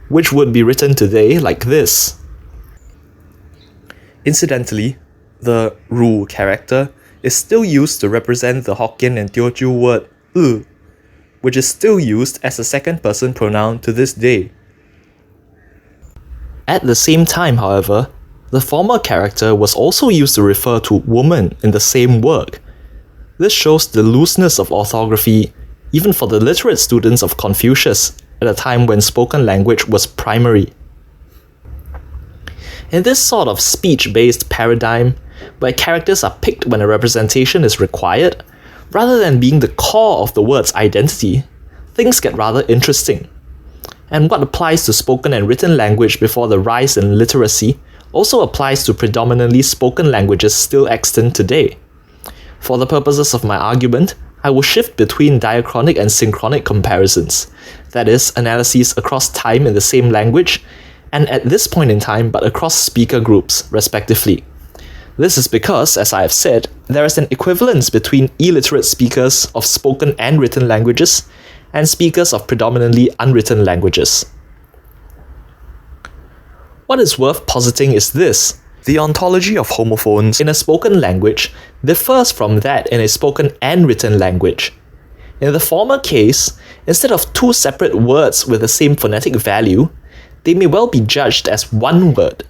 which would be written today like this. Incidentally, the 汝 character is still used to represent the Hokkien and Teochew word which is still used as a second person pronoun to this day. At the same time, however, the former character was also used to refer to woman in the same work. This shows the looseness of orthography even for the literate students of Confucius at a time when spoken language was primary. In this sort of speech-based paradigm, where characters are picked when a representation is required, rather than being the core of the word's identity, things get rather interesting. And what applies to spoken and written language before the rise in literacy also applies to predominantly spoken languages still extant today. For the purposes of my argument, I will shift between diachronic and synchronic comparisons, that is, analyses across time in the same language, and at this point in time but across speaker groups, respectively. This is because, as I have said, there is an equivalence between illiterate speakers of spoken and written languages and speakers of predominantly unwritten languages. What is worth positing is this. The ontology of homophones in a spoken language differs from that in a spoken and written language. In the former case, instead of two separate words with the same phonetic value, they may well be judged as one word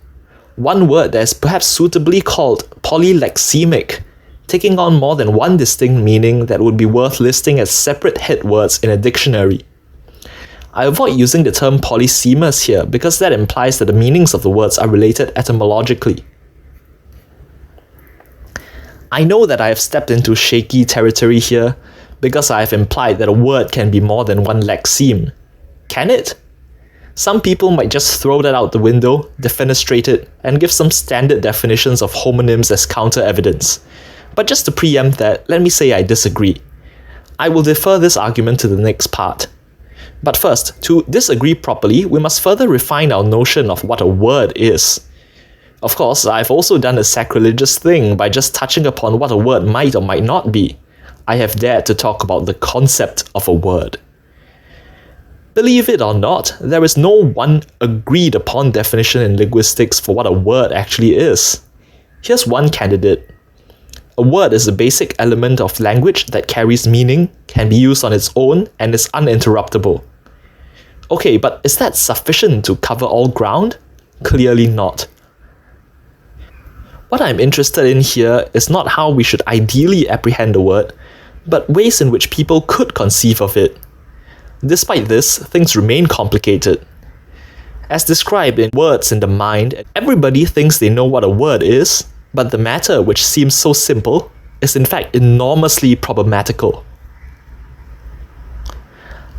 that is perhaps suitably called polylexemic, taking on more than one distinct meaning that would be worth listing as separate head words in a dictionary. I avoid using the term polysemous here because that implies that the meanings of the words are related etymologically. I know that I have stepped into shaky territory here because I have implied that a word can be more than one lexeme. Can it? Some people might just throw that out the window, defenestrate it, and give some standard definitions of homonyms as counter-evidence. But just to preempt that, let me say I disagree. I will defer this argument to the next part. But first, to disagree properly, we must further refine our notion of what a word is. Of course, I've also done a sacrilegious thing by just touching upon what a word might or might not be. I have dared to talk about the concept of a word. Believe it or not, there is no one agreed upon definition in linguistics for what a word actually is. Here's one candidate. A word is a basic element of language that carries meaning, can be used on its own, and is uninterruptible. Okay, but is that sufficient to cover all ground? Clearly not. What I'm interested in here is not how we should ideally apprehend a word, but ways in which people could conceive of it. Despite this, things remain complicated. As described in Words in the Mind, everybody thinks they know what a word is, but the matter which seems so simple is in fact enormously problematical.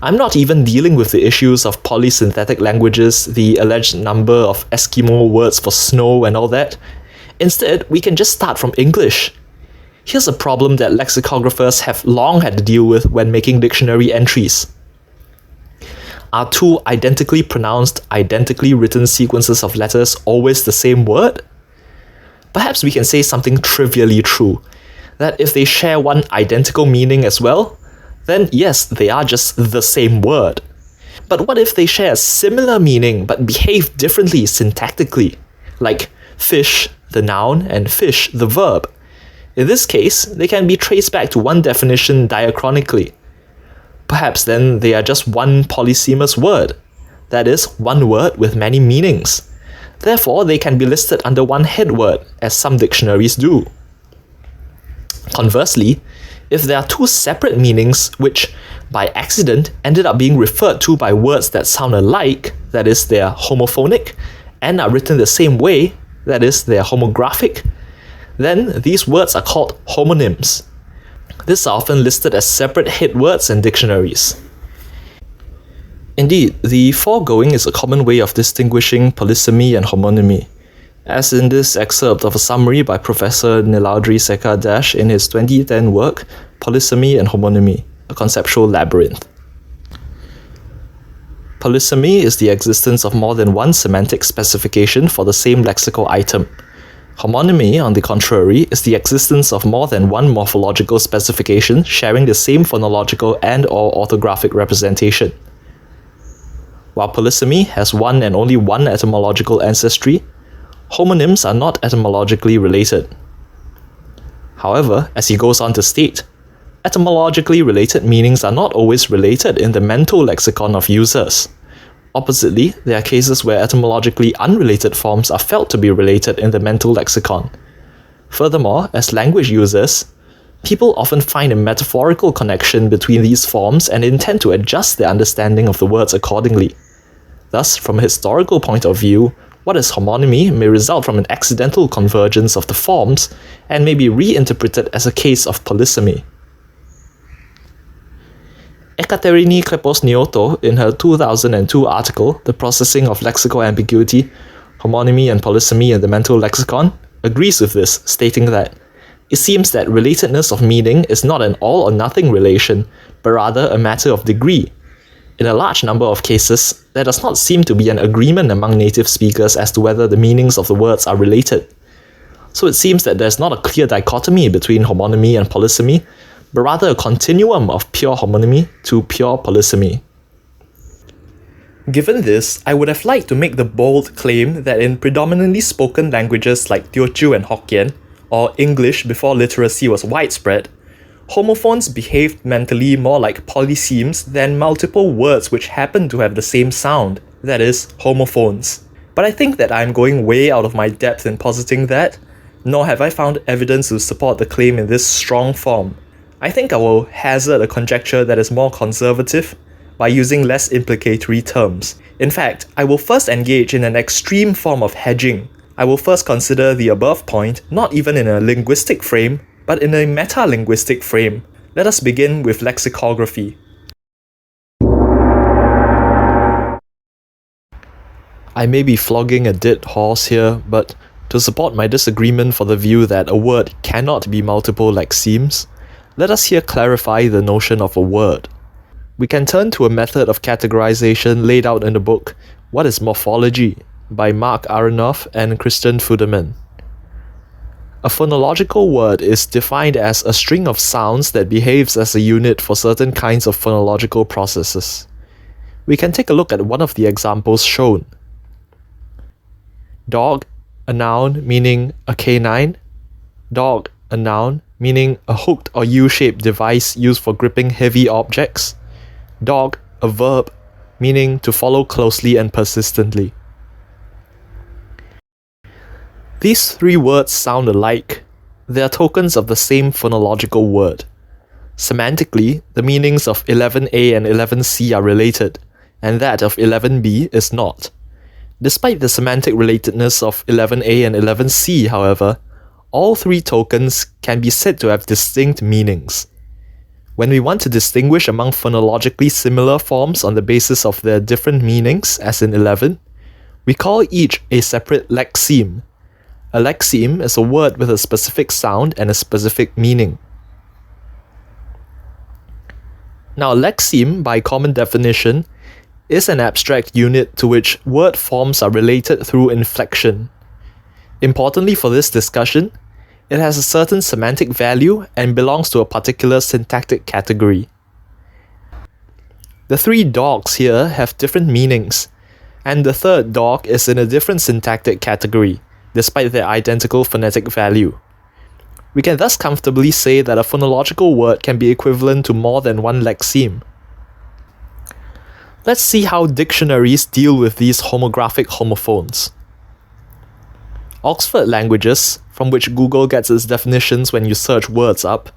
I'm not even dealing with the issues of polysynthetic languages, the alleged number of Eskimo words for snow and all that. Instead, we can just start from English. Here's a problem that lexicographers have long had to deal with when making dictionary entries. Are two identically pronounced, identically written sequences of letters always the same word? Perhaps we can say something trivially true, that if they share one identical meaning as well, then yes, they are just the same word. But what if they share a similar meaning but behave differently syntactically, like fish, the noun, and fish, the verb? In this case, they can be traced back to one definition diachronically. Perhaps then they are just one polysemous word, that is, one word with many meanings. Therefore, they can be listed under one head word, as some dictionaries do. Conversely, if there are two separate meanings which, by accident, ended up being referred to by words that sound alike, that is, they are homophonic, and are written the same way, that is, they are homographic, then these words are called homonyms. These are often listed as separate head words in dictionaries. Indeed, the foregoing is a common way of distinguishing polysemy and homonymy, as in this excerpt of a summary by Professor Niladri Sekar-Dash in his 2010 work, Polysemy and Homonymy, a Conceptual Labyrinth. Polysemy is the existence of more than one semantic specification for the same lexical item. Homonymy, on the contrary, is the existence of more than one morphological specification sharing the same phonological and/or orthographic representation. While polysemy has one and only one etymological ancestry, homonyms are not etymologically related. However, as he goes on to state, etymologically related meanings are not always related in the mental lexicon of users. Oppositely, there are cases where etymologically unrelated forms are felt to be related in the mental lexicon. Furthermore, as language users, people often find a metaphorical connection between these forms and intend to adjust their understanding of the words accordingly. Thus, from a historical point of view, what is homonymy may result from an accidental convergence of the forms and may be reinterpreted as a case of polysemy. Ekaterini Klepos-Nioto, in her 2002 article, The Processing of Lexical Ambiguity, Homonymy and Polysemy in the Mental Lexicon, agrees with this, stating that it seems that relatedness of meaning is not an all-or-nothing relation, but rather a matter of degree. In a large number of cases, there does not seem to be an agreement among native speakers as to whether the meanings of the words are related. So it seems that there's not a clear dichotomy between homonymy and polysemy, but rather a continuum of pure homonymy to pure polysemy. Given this, I would have liked to make the bold claim that in predominantly spoken languages like Teochew and Hokkien, or English before literacy was widespread, homophones behaved mentally more like polysemes than multiple words which happen to have the same sound, that is, homophones. But I think that I'm going way out of my depth in positing that, nor have I found evidence to support the claim in this strong form. I think I will hazard a conjecture that is more conservative by using less implicatory terms. In fact, I will first engage in an extreme form of hedging. I will first consider the above point not even in a linguistic frame, but in a meta-linguistic frame. Let us begin with lexicography. I may be flogging a dead horse here, but to support my disagreement for the view that a word cannot be multiple lexemes, let us here clarify the notion of a word. We can turn to a method of categorization laid out in the book What is Morphology? By Mark Aronoff and Christian Fuderman. A phonological word is defined as a string of sounds that behaves as a unit for certain kinds of phonological processes. We can take a look at one of the examples shown. Dog, a noun meaning a canine. Dog, a noun meaning a hooked or U-shaped device used for gripping heavy objects. Dog, a verb meaning to follow closely and persistently. These three words sound alike. They are tokens of the same phonological word. Semantically, the meanings of 11a and 11c are related, and that of 11b is not. Despite the semantic relatedness of 11a and 11c, however, all three tokens can be said to have distinct meanings. When we want to distinguish among phonologically similar forms on the basis of their different meanings, as in 11, we call each a separate lexeme. A lexeme is a word with a specific sound and a specific meaning. Now, a lexeme, by common definition, is an abstract unit to which word forms are related through inflection. Importantly for this discussion, it has a certain semantic value and belongs to a particular syntactic category. The three dogs here have different meanings, and the third dog is in a different syntactic category, despite their identical phonetic value. We can thus comfortably say that a phonological word can be equivalent to more than one lexeme. Let's see how dictionaries deal with these homographic homophones. Oxford Languages, from which Google gets its definitions when you search words up,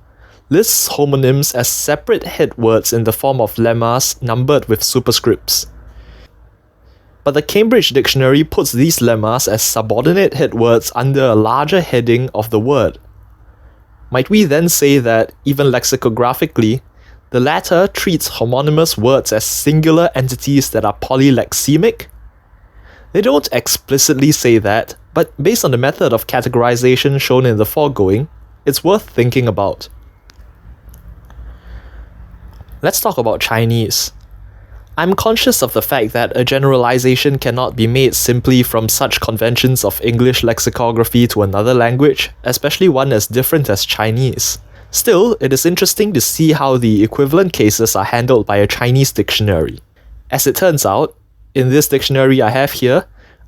lists homonyms as separate head words in the form of lemmas numbered with superscripts. But the Cambridge Dictionary puts these lemmas as subordinate head words under a larger heading of the word. Might we then say that, even lexicographically, the latter treats homonymous words as singular entities that are polylexemic? They don't explicitly say that, but based on the method of categorization shown in the foregoing, it's worth thinking about. Let's talk about Chinese. I'm conscious of the fact that a generalization cannot be made simply from such conventions of English lexicography to another language, especially one as different as Chinese. Still, it is interesting to see how the equivalent cases are handled by a Chinese dictionary. As it turns out, in this dictionary I have here,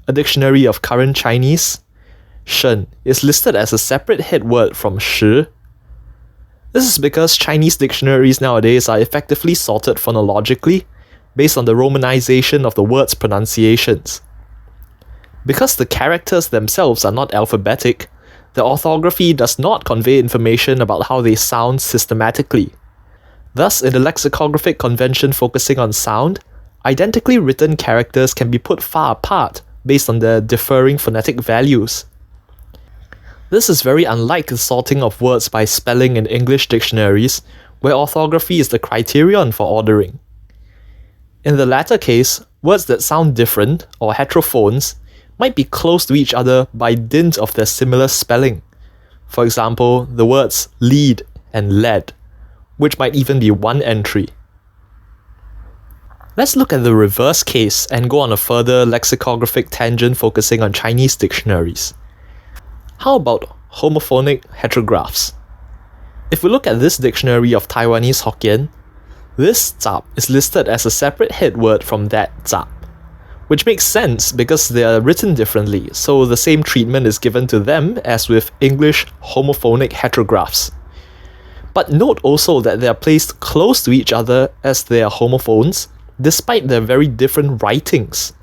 a dictionary of current Chinese, shen is listed as a separate head word from shi. This is because Chinese dictionaries nowadays are effectively sorted phonologically based on the romanization of the word's pronunciations. Because the characters themselves are not alphabetic, the orthography does not convey information about how they sound systematically. Thus, in the lexicographic convention focusing on sound, identically written characters can be put far apart based on their differing phonetic values. This is very unlike the sorting of words by spelling in English dictionaries, where orthography is the criterion for ordering. In the latter case, words that sound different, or heterophones, might be close to each other by dint of their similar spelling. For example, the words lead and led, which might even be one entry. Let's look at the reverse case and go on a further lexicographic tangent focusing on Chinese dictionaries. How about homophonic heterographs? If we look at this dictionary of Taiwanese Hokkien, this zap is listed as a separate head word from that zap, which makes sense because they are written differently, so the same treatment is given to them as with English homophonic heterographs. But note also that they are placed close to each other as they are homophones, despite their very different writings.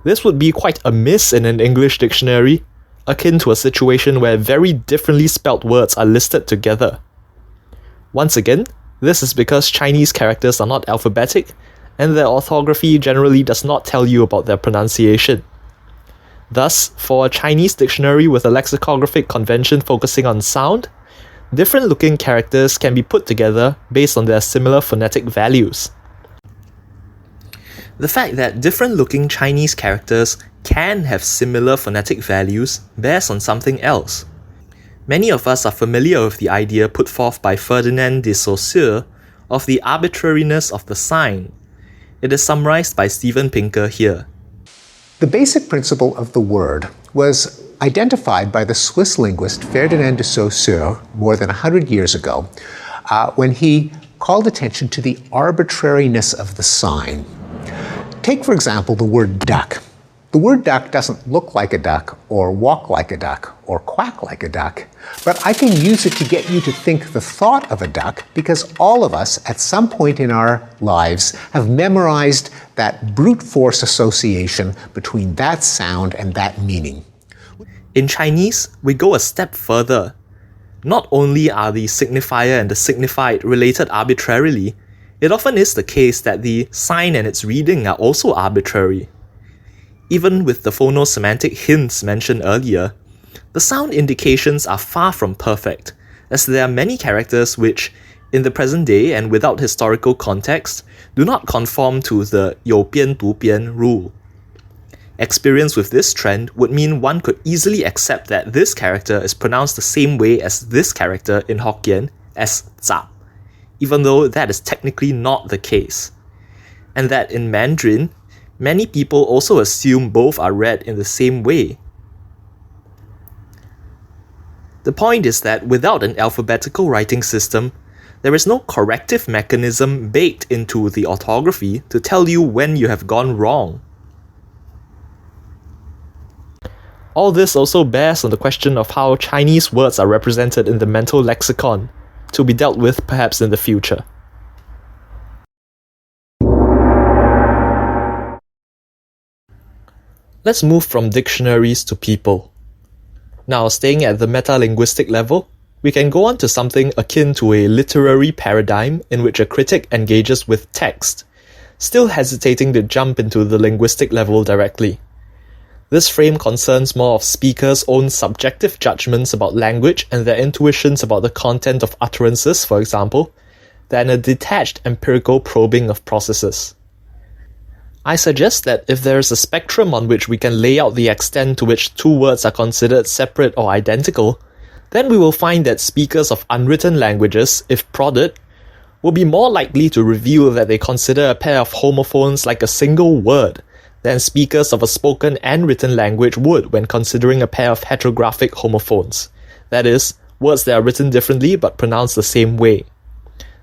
This would be quite amiss in an English dictionary, akin to a situation where very differently spelt words are listed together. Once again, this is because Chinese characters are not alphabetic, and their orthography generally does not tell you about their pronunciation. Thus, for a Chinese dictionary with a lexicographic convention focusing on sound, different looking characters can be put together based on their similar phonetic values. The fact that different looking Chinese characters can have similar phonetic values bears on something else. Many of us are familiar with the idea put forth by Ferdinand de Saussure of the arbitrariness of the sign. It is summarized by Steven Pinker here. The basic principle of the word was identified by the Swiss linguist Ferdinand de Saussure more than 100 years ago when he called attention to the arbitrariness of the sign. Take, for example, the word duck. The word duck doesn't look like a duck, or walk like a duck, or quack like a duck, but I can use it to get you to think the thought of a duck because all of us, at some point in our lives, have memorized that brute force association between that sound and that meaning. In Chinese, we go a step further. Not only are the signifier and the signified related arbitrarily, it often is the case that the sign and its reading are also arbitrary. even with the phonosemantic hints mentioned earlier, the sound indications are far from perfect, as there are many characters which, in the present day and without historical context, do not conform to the 有边读边 rule. Experience with this trend would mean one could easily accept that this character is pronounced the same way as this character in Hokkien as zap, even though that is technically not the case. And that in Mandarin, many people also assume both are read in the same way. The point is that without an alphabetical writing system, there is no corrective mechanism baked into the orthography to tell you when you have gone wrong. All this also bears on the question of how Chinese words are represented in the mental lexicon, to be dealt with perhaps in the future. Let's move from dictionaries to people. Now, staying at the metalinguistic level, we can go on to something akin to a literary paradigm in which a critic engages with text, still hesitating to jump into the linguistic level directly. This frame concerns more of speakers' own subjective judgments about language and their intuitions about the content of utterances, for example, than a detached empirical probing of processes. I suggest that if there is a spectrum on which we can lay out the extent to which two words are considered separate or identical, then we will find that speakers of unwritten languages, if prodded, will be more likely to reveal that they consider a pair of homophones like a single word than speakers of a spoken and written language would when considering a pair of heterographic homophones, that is, words that are written differently but pronounced the same way.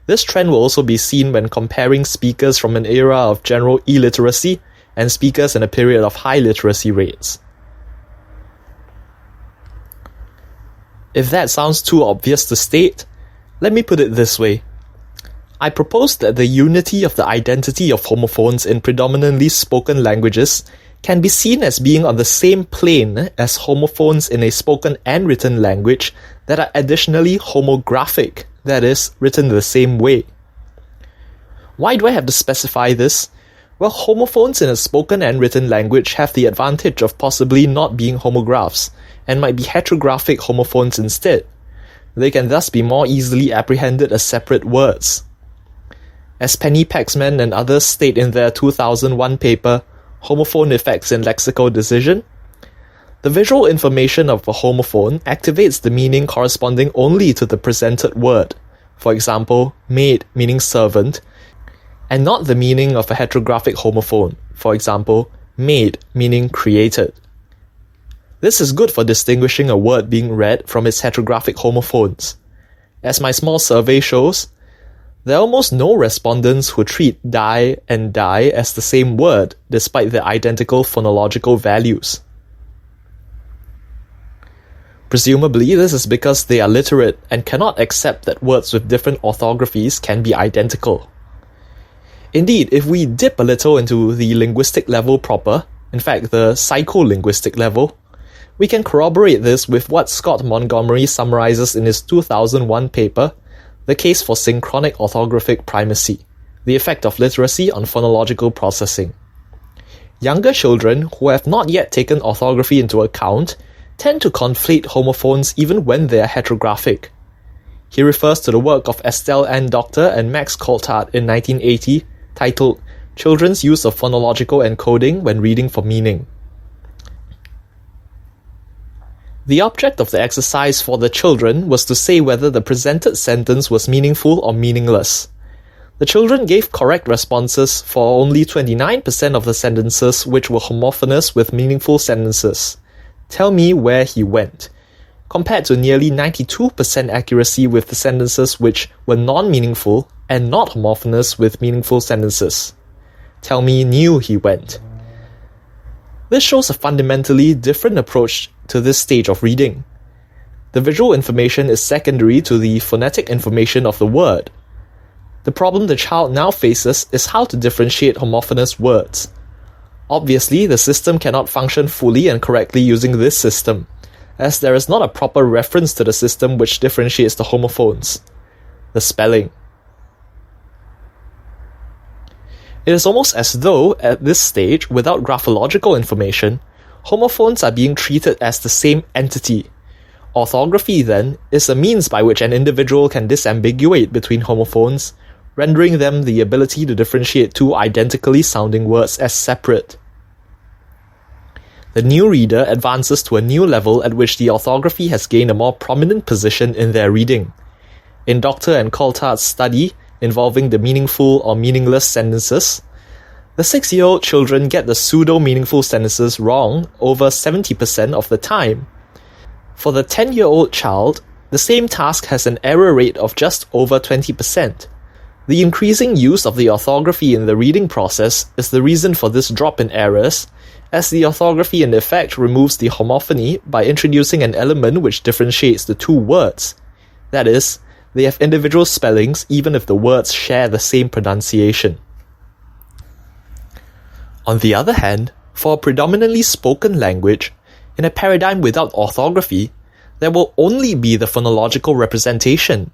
This trend will also be seen when comparing speakers from an era of general illiteracy and speakers in a period of high literacy rates. If that sounds too obvious to state, let me put it this way. I propose that the unity of the identity of homophones in predominantly spoken languages can be seen as being on the same plane as homophones in a spoken and written language that are additionally homographic, that is, written the same way. Why do I have to specify this? Well, homophones in a spoken and written language have the advantage of possibly not being homographs, and might be heterographic homophones instead. They can thus be more easily apprehended as separate words. As Penny Paxman and others state in their 2001 paper, Homophone Effects in Lexical Decision, the visual information of a homophone activates the meaning corresponding only to the presented word, for example, maid meaning servant, and not the meaning of a heterographic homophone, for example, made meaning created. This is good for distinguishing a word being read from its heterographic homophones. As my small survey shows, there are almost no respondents who treat die and die as the same word despite their identical phonological values. Presumably, this is because they are literate and cannot accept that words with different orthographies can be identical. Indeed, if we dip a little into the linguistic level proper, in fact the psycholinguistic level, we can corroborate this with what Scott Montgomery summarizes in his 2001 paper, The Case for Synchronic Orthographic Primacy, the Effect of Literacy on Phonological Processing. Younger children who have not yet taken orthography into account tend to conflate homophones even when they are heterographic. He refers to the work of Estelle Ann Doctor and Max Coltart in 1980, titled Children's Use of Phonological Encoding When Reading for Meaning. The object of the exercise for the children was to say whether the presented sentence was meaningful or meaningless. The children gave correct responses for only 29% of the sentences which were homophonous with meaningful sentences. Tell me where he went, compared to nearly 92% accuracy with the sentences which were non-meaningful and not homophonous with meaningful sentences. Tell me knew he went. This shows a fundamentally different approach to this stage of reading. The visual information is secondary to the phonetic information of the word. The problem the child now faces is how to differentiate homophonous words. Obviously, the system cannot function fully and correctly using this system, as there is not a proper reference to the system which differentiates the homophones, the spelling. It is almost as though, at this stage, without graphological information, homophones are being treated as the same entity. Orthography, then, is a means by which an individual can disambiguate between homophones, rendering them the ability to differentiate two identically sounding words as separate. The new reader advances to a new level at which the orthography has gained a more prominent position in their reading. In Dr. and Coulthard's study involving the meaningful or meaningless sentences, the 6-year-old children get the pseudo-meaningful sentences wrong over 70% of the time. For the 10-year-old child, the same task has an error rate of just over 20%. The increasing use of the orthography in the reading process is the reason for this drop in errors, as the orthography in effect removes the homophony by introducing an element which differentiates the two words. That is, they have individual spellings even if the words share the same pronunciation. On the other hand, for a predominantly spoken language, in a paradigm without orthography, there will only be the phonological representation.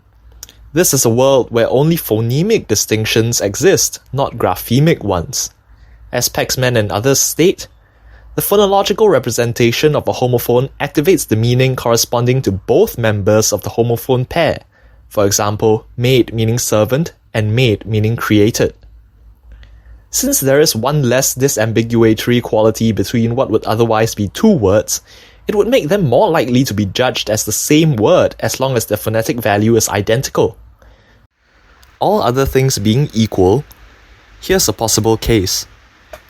This is a world where only phonemic distinctions exist, not graphemic ones. As Paxman and others state, the phonological representation of a homophone activates the meaning corresponding to both members of the homophone pair. For example, maid meaning servant and maid meaning created. Since there is one less disambiguatory quality between what would otherwise be two words, it would make them more likely to be judged as the same word as long as their phonetic value is identical. All other things being equal, here's a possible case.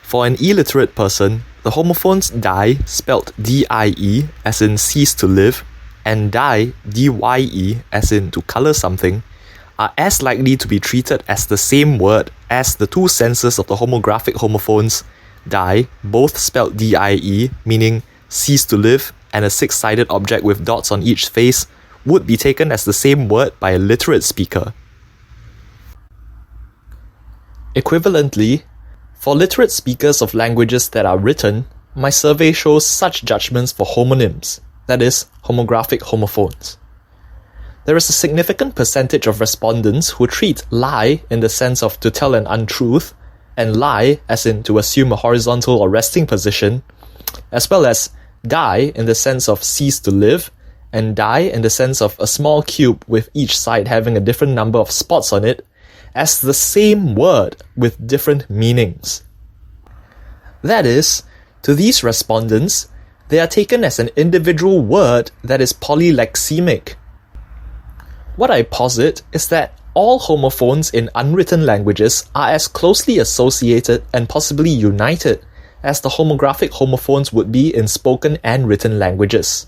For an illiterate person, the homophones die, spelt D-I-E, as in cease to live, and dye, D-Y-E, as in to colour something, are as likely to be treated as the same word as the two senses of the homographic homophones, die, both spelt D-I-E, meaning cease to live, and a six-sided object with dots on each face, would be taken as the same word by a literate speaker. Equivalently, for literate speakers of languages that are written, my survey shows such judgments for homonyms, that is, homographic homophones. There is a significant percentage of respondents who treat lie in the sense of to tell an untruth, and lie as in to assume a horizontal or resting position, as well as die in the sense of cease to live, and die in the sense of a small cube with each side having a different number of spots on it, as the same word with different meanings. That is, to these respondents, they are taken as an individual word that is polylexemic. What I posit is that all homophones in unwritten languages are as closely associated and possibly united as the homographic homophones would be in spoken and written languages.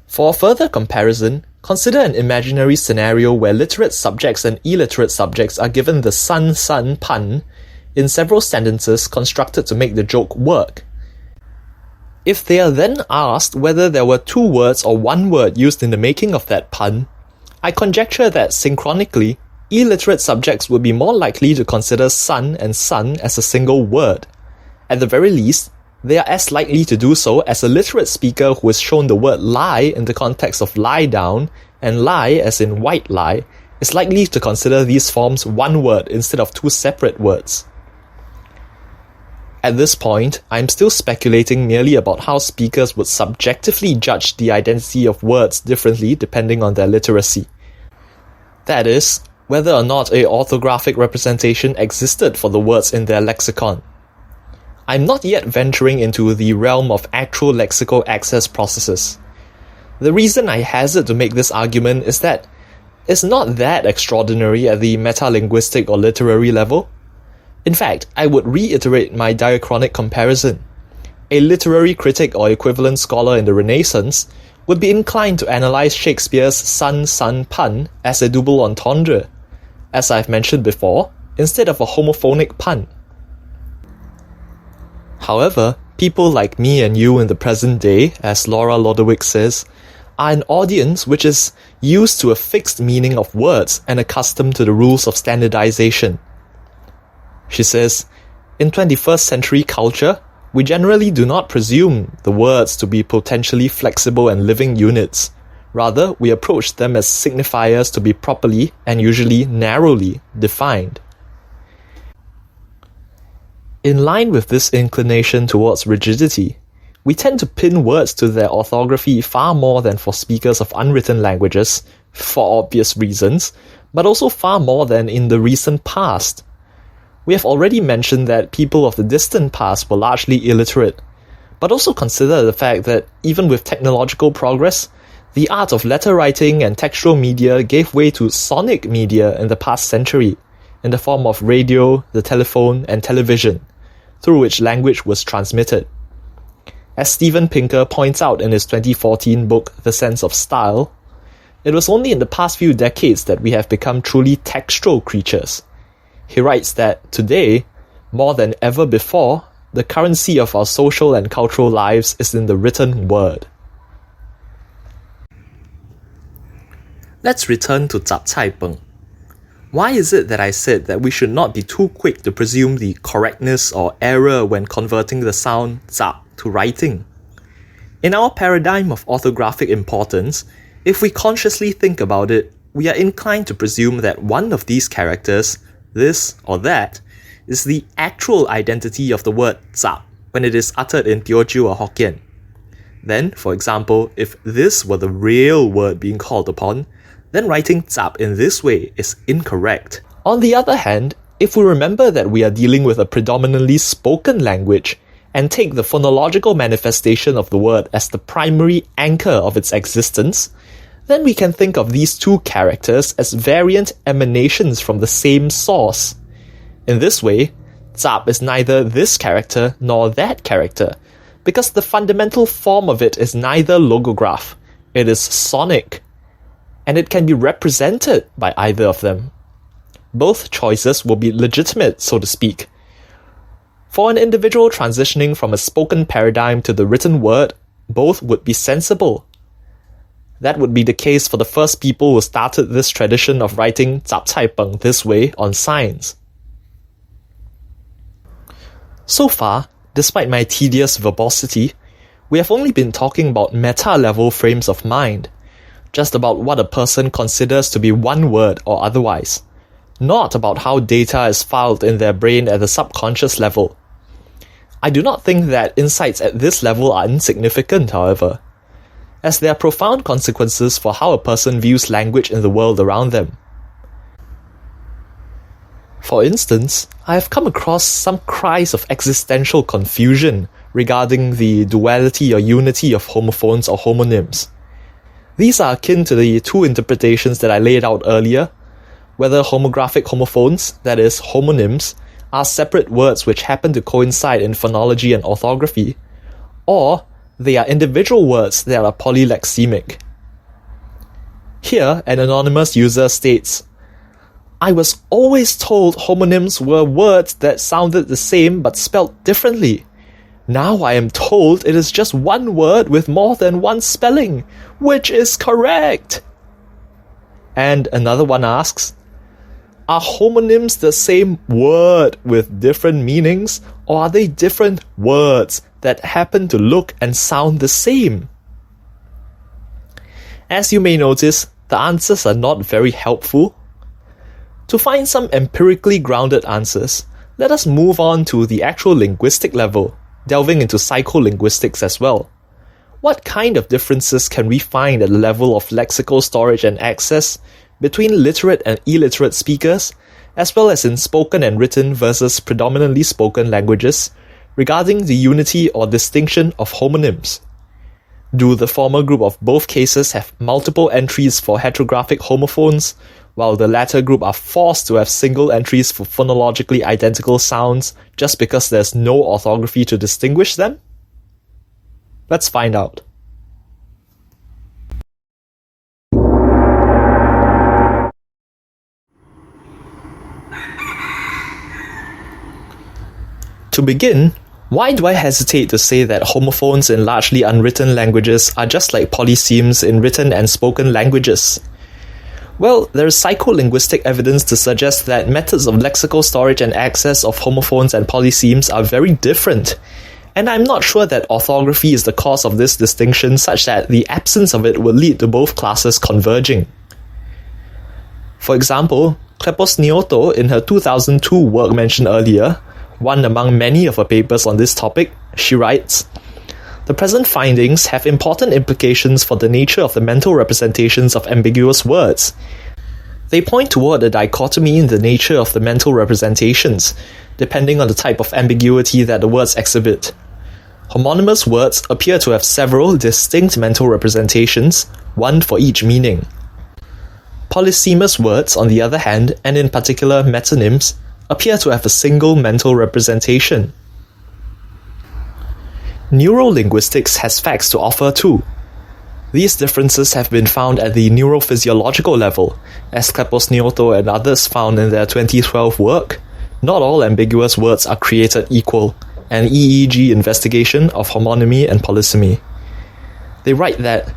For a further comparison, consider an imaginary scenario where literate subjects and illiterate subjects are given the san pun in several sentences constructed to make the joke work. If they are then asked whether there were two words or one word used in the making of that pun, I conjecture that synchronically, illiterate subjects would be more likely to consider sun and sun as a single word. At the very least, they are as likely to do so as a literate speaker who is shown the word lie in the context of lie down, and lie as in white lie, is likely to consider these forms one word instead of two separate words. At this point, I am still speculating merely about how speakers would subjectively judge the identity of words differently depending on their literacy. That is, whether or not a orthographic representation existed for the words in their lexicon. I'm not yet venturing into the realm of actual lexical access processes. The reason I hazard to make this argument is that it's not that extraordinary at the metalinguistic or literary level. In fact, I would reiterate my diachronic comparison. A literary critic or equivalent scholar in the Renaissance would be inclined to analyze Shakespeare's sun pun as a double entendre, as I've mentioned before, instead of a homophonic pun. However, people like me and you in the present day, as Laura Lodewyk says, are an audience which is used to a fixed meaning of words and accustomed to the rules of standardization. She says, in 21st century culture, we generally do not presume the words to be potentially flexible and living units. Rather, we approach them as signifiers to be properly and usually narrowly defined. In line with this inclination towards rigidity, we tend to pin words to their orthography far more than for speakers of unwritten languages, for obvious reasons, but also far more than in the recent past. We have already mentioned that people of the distant past were largely illiterate, but also consider the fact that even with technological progress, the art of letter writing and textual media gave way to sonic media in the past century, in the form of radio, the telephone, and television, through which language was transmitted. As Steven Pinker points out in his 2014 book The Sense of Style, it was only in the past few decades that we have become truly textual creatures. He writes that today, more than ever before, the currency of our social and cultural lives is in the written word. Let's return to Zhap Cai Peng. Why is it that I said that we should not be too quick to presume the correctness or error when converting the sound zap to writing? In our paradigm of orthographic importance, if we consciously think about it, we are inclined to presume that one of these characters, this or that, is the actual identity of the word zap when it is uttered in Teochew or Hokkien. Then, for example, if this were the real word being called upon, then writing zap in this way is incorrect. On the other hand, if we remember that we are dealing with a predominantly spoken language, and take the phonological manifestation of the word as the primary anchor of its existence, then we can think of these two characters as variant emanations from the same source. In this way, zap is neither this character nor that character, because the fundamental form of it is neither logograph, it is sonic, and it can be represented by either of them. Both choices will be legitimate, so to speak. For an individual transitioning from a spoken paradigm to the written word, both would be sensible. That would be the case for the first people who started this tradition of writing Zhap Cai Peng this way on signs. So far, despite my tedious verbosity, we have only been talking about meta-level frames of mind, just about what a person considers to be one word or otherwise, not about how data is filed in their brain at the subconscious level. I do not think that insights at this level are insignificant, however, as there are profound consequences for how a person views language in the world around them. For instance, I have come across some cries of existential confusion regarding the duality or unity of homophones or homonyms. These are akin to the two interpretations that I laid out earlier, whether homographic homophones, that is, homonyms, are separate words which happen to coincide in phonology and orthography, or they are individual words that are polylexemic. Here, an anonymous user states, "I was always told homonyms were words that sounded the same but spelled differently. Now I am told it is just one word with more than one spelling. Which is correct?" And another one asks, "Are homonyms the same word with different meanings, or are they different words that happen to look and sound the same?" As you may notice, the answers are not very helpful. To find some empirically grounded answers, let us move on to the actual linguistic level, delving into psycholinguistics as well. What kind of differences can we find at the level of lexical storage and access between literate and illiterate speakers, as well as in spoken and written versus predominantly spoken languages, regarding the unity or distinction of homonyms? Do the former group of both cases have multiple entries for heterographic homophones, while the latter group are forced to have single entries for phonologically identical sounds just because there's no orthography to distinguish them? Let's find out. To begin, why do I hesitate to say that homophones in largely unwritten languages are just like polysemes in written and spoken languages? Well, there is psycholinguistic evidence to suggest that methods of lexical storage and access of homophones and polysemes are very different, and I'm not sure that orthography is the cause of this distinction such that the absence of it will lead to both classes converging. For example, Klepos Nioto, in her 2002 work mentioned earlier, one among many of her papers on this topic, she writes, "The present findings have important implications for the nature of the mental representations of ambiguous words. They point toward a dichotomy in the nature of the mental representations, depending on the type of ambiguity that the words exhibit. Homonymous words appear to have several distinct mental representations, one for each meaning. Polysemous words, on the other hand, and in particular metonyms, appear to have a single mental representation." Neurolinguistics has facts to offer too. These differences have been found at the neurophysiological level, as Klepos Nyoto and others found in their 2012 work. Not all ambiguous words are created equal, an EEG investigation of homonymy and polysemy. They write that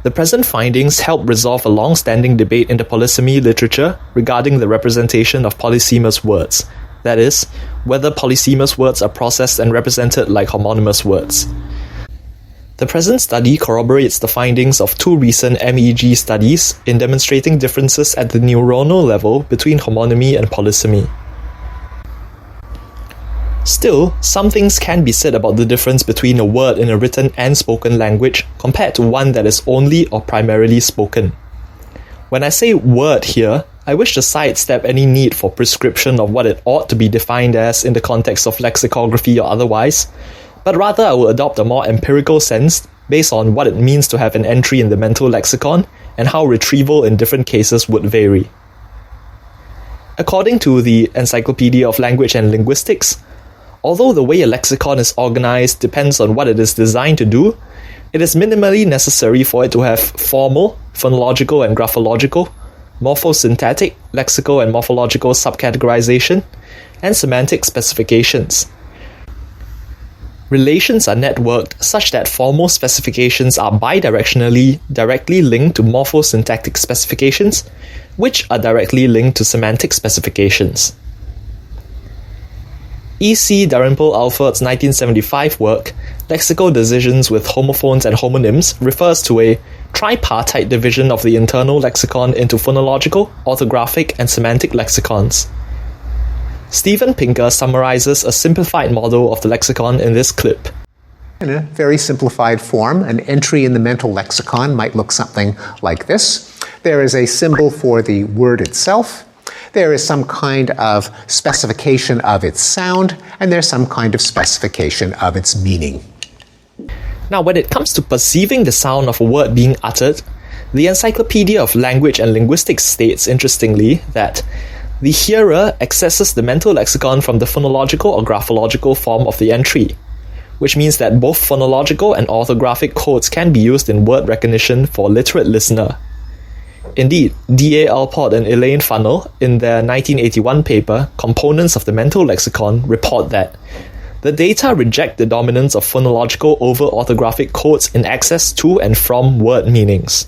the present findings help resolve a long-standing debate in the polysemy literature regarding the representation of polysemous words, that is, whether polysemous words are processed and represented like homonymous words. The present study corroborates the findings of two recent MEG studies in demonstrating differences at the neuronal level between homonymy and polysemy. Still, some things can be said about the difference between a word in a written and spoken language compared to one that is only or primarily spoken. When I say word here, I wish to sidestep any need for prescription of what it ought to be defined as in the context of lexicography or otherwise, but rather I will adopt a more empirical sense based on what it means to have an entry in the mental lexicon and how retrieval in different cases would vary. According to the Encyclopedia of Language and Linguistics, although the way a lexicon is organized depends on what it is designed to do, it is minimally necessary for it to have formal, phonological and graphological, morphosyntactic, lexical and morphological subcategorization, and semantic specifications. Relations are networked such that formal specifications are bidirectionally directly linked to morphosyntactic specifications, which are directly linked to semantic specifications. E.C. Dalrymple-Alford's 1975 work, Lexical Decisions with Homophones and Homonyms, refers to a tripartite division of the internal lexicon into phonological, orthographic, and semantic lexicons. Stephen Pinker summarizes a simplified model of the lexicon in this clip. In a very simplified form, an entry in the mental lexicon might look something like this. There is a symbol for the word itself. There is some kind of specification of its sound, and there's some kind of specification of its meaning. Now, when it comes to perceiving the sound of a word being uttered, the Encyclopedia of Language and Linguistics states, interestingly, that the hearer accesses the mental lexicon from the phonological or graphological form of the entry, which means that both phonological and orthographic codes can be used in word recognition for a literate listener. Indeed, D.A. Alport and Elaine Funnell, in their 1981 paper, Components of the Mental Lexicon, report that the data reject the dominance of phonological over orthographic codes in access to and from word meanings.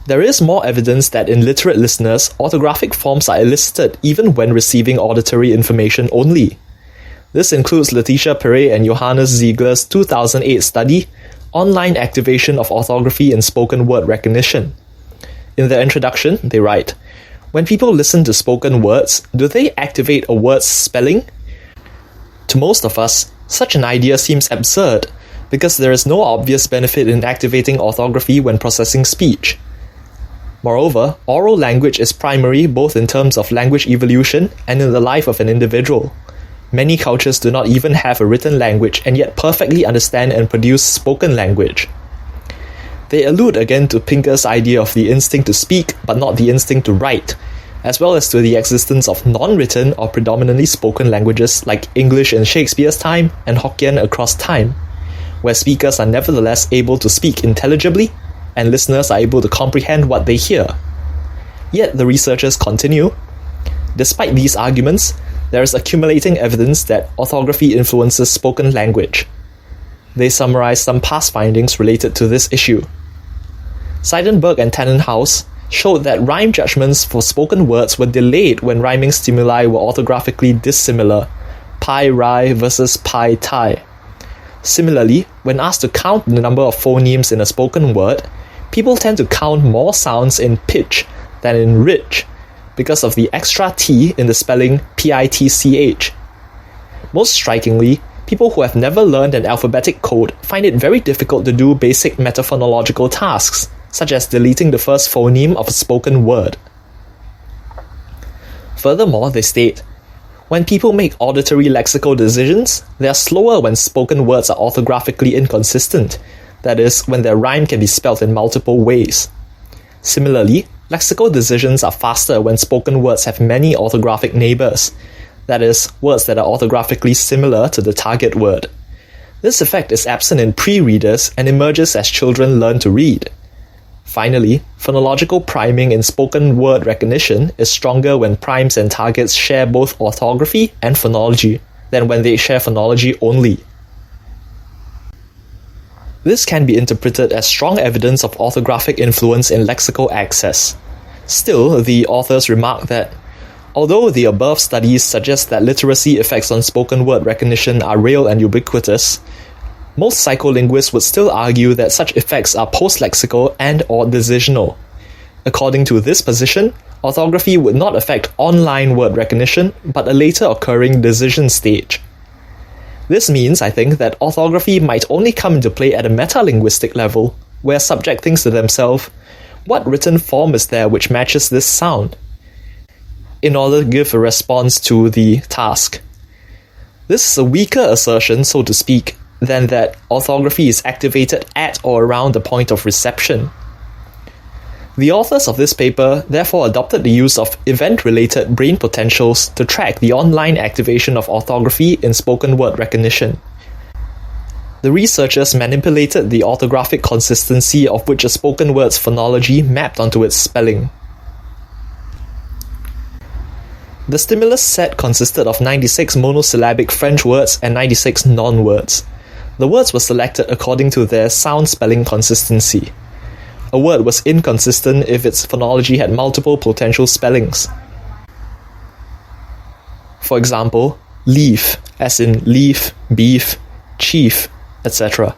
There is more evidence that in literate listeners, orthographic forms are elicited even when receiving auditory information only. This includes Letitia Perret and Johannes Ziegler's 2008 study, Online Activation of Orthography in Spoken Word Recognition. In their introduction, they write, "When people listen to spoken words, do they activate a word's spelling? To most of us, such an idea seems absurd, because there is no obvious benefit in activating orthography when processing speech. Moreover, oral language is primary both in terms of language evolution and in the life of an individual. Many cultures do not even have a written language and yet perfectly understand and produce spoken language." They allude again to Pinker's idea of the instinct to speak but not the instinct to write, as well as to the existence of non-written or predominantly spoken languages like English in Shakespeare's time and Hokkien across time, where speakers are nevertheless able to speak intelligibly and listeners are able to comprehend what they hear. Yet the researchers continue, despite these arguments, there is accumulating evidence that orthography influences spoken language. They summarize some past findings related to this issue. Seidenberg and Tannenhaus showed that rhyme judgments for spoken words were delayed when rhyming stimuli were orthographically dissimilar, pi-rai versus pi-tai. Similarly, when asked to count the number of phonemes in a spoken word, people tend to count more sounds in pitch than in rich, because of the extra T in the spelling PITCH. Most strikingly, people who have never learned an alphabetic code find it very difficult to do basic metaphonological tasks, such as deleting the first phoneme of a spoken word. Furthermore, they state, when people make auditory lexical decisions, they are slower when spoken words are orthographically inconsistent, that is, when their rhyme can be spelt in multiple ways. Similarly, lexical decisions are faster when spoken words have many orthographic neighbours, that is, words that are orthographically similar to the target word. This effect is absent in pre-readers and emerges as children learn to read. Finally, phonological priming in spoken word recognition is stronger when primes and targets share both orthography and phonology than when they share phonology only. This can be interpreted as strong evidence of orthographic influence in lexical access. Still, the authors remark that, although the above studies suggest that literacy effects on spoken word recognition are real and ubiquitous, most psycholinguists would still argue that such effects are post-lexical and/or decisional. According to this position, orthography would not affect online word recognition, but a later occurring decision stage. This means, I think, that orthography might only come into play at a metalinguistic level, where a subject thinks to themselves, what written form is there which matches this sound? In order to give a response to the task. This is a weaker assertion, so to speak, than that orthography is activated at or around the point of reception. The authors of this paper therefore adopted the use of event-related brain potentials to track the online activation of orthography in spoken word recognition. The researchers manipulated the orthographic consistency of which a spoken word's phonology mapped onto its spelling. The stimulus set consisted of 96 monosyllabic French words and 96 non-words. The words were selected according to their sound spelling consistency. A word was inconsistent if its phonology had multiple potential spellings. For example, leaf, as in leaf, beef, chief, etc.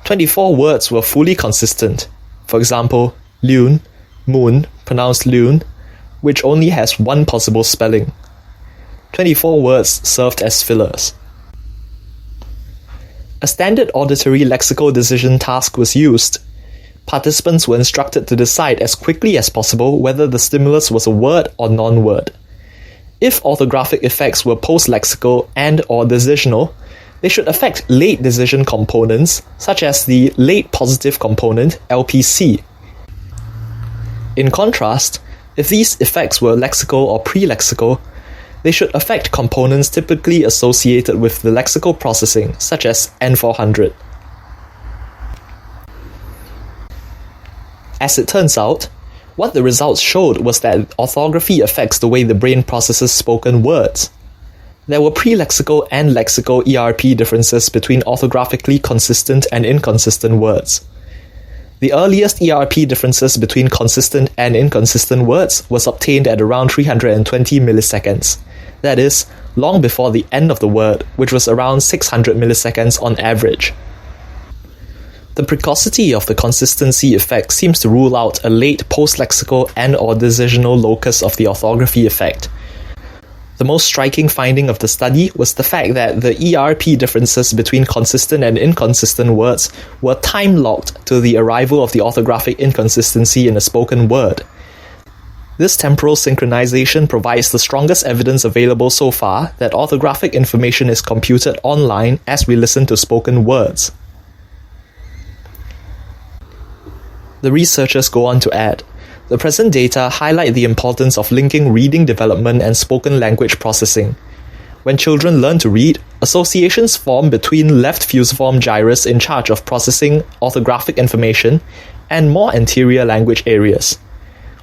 24 words were fully consistent. For example, lune, moon, pronounced lune, which only has one possible spelling. 24 words served as fillers. A standard auditory lexical decision task was used. Participants were instructed to decide as quickly as possible whether the stimulus was a word or non-word. If orthographic effects were post-lexical and/or decisional, they should affect late decision components, such as the late positive component, LPC. In contrast, if these effects were lexical or pre-lexical, they should affect components typically associated with the lexical processing, such as N400. As it turns out, what the results showed was that orthography affects the way the brain processes spoken words. There were pre-lexical and lexical ERP differences between orthographically consistent and inconsistent words. The earliest ERP differences between consistent and inconsistent words was obtained at around 320 milliseconds. That is, long before the end of the word, which was around 600 milliseconds on average. The precocity of the consistency effect seems to rule out a late post-lexical and/or decisional locus of the orthography effect. The most striking finding of the study was the fact that the ERP differences between consistent and inconsistent words were time-locked to the arrival of the orthographic inconsistency in a spoken word. This temporal synchronization provides the strongest evidence available so far that orthographic information is computed online as we listen to spoken words. The researchers go on to add, the present data highlight the importance of linking reading development and spoken language processing. When children learn to read, associations form between left fusiform gyrus in charge of processing orthographic information and more anterior language areas.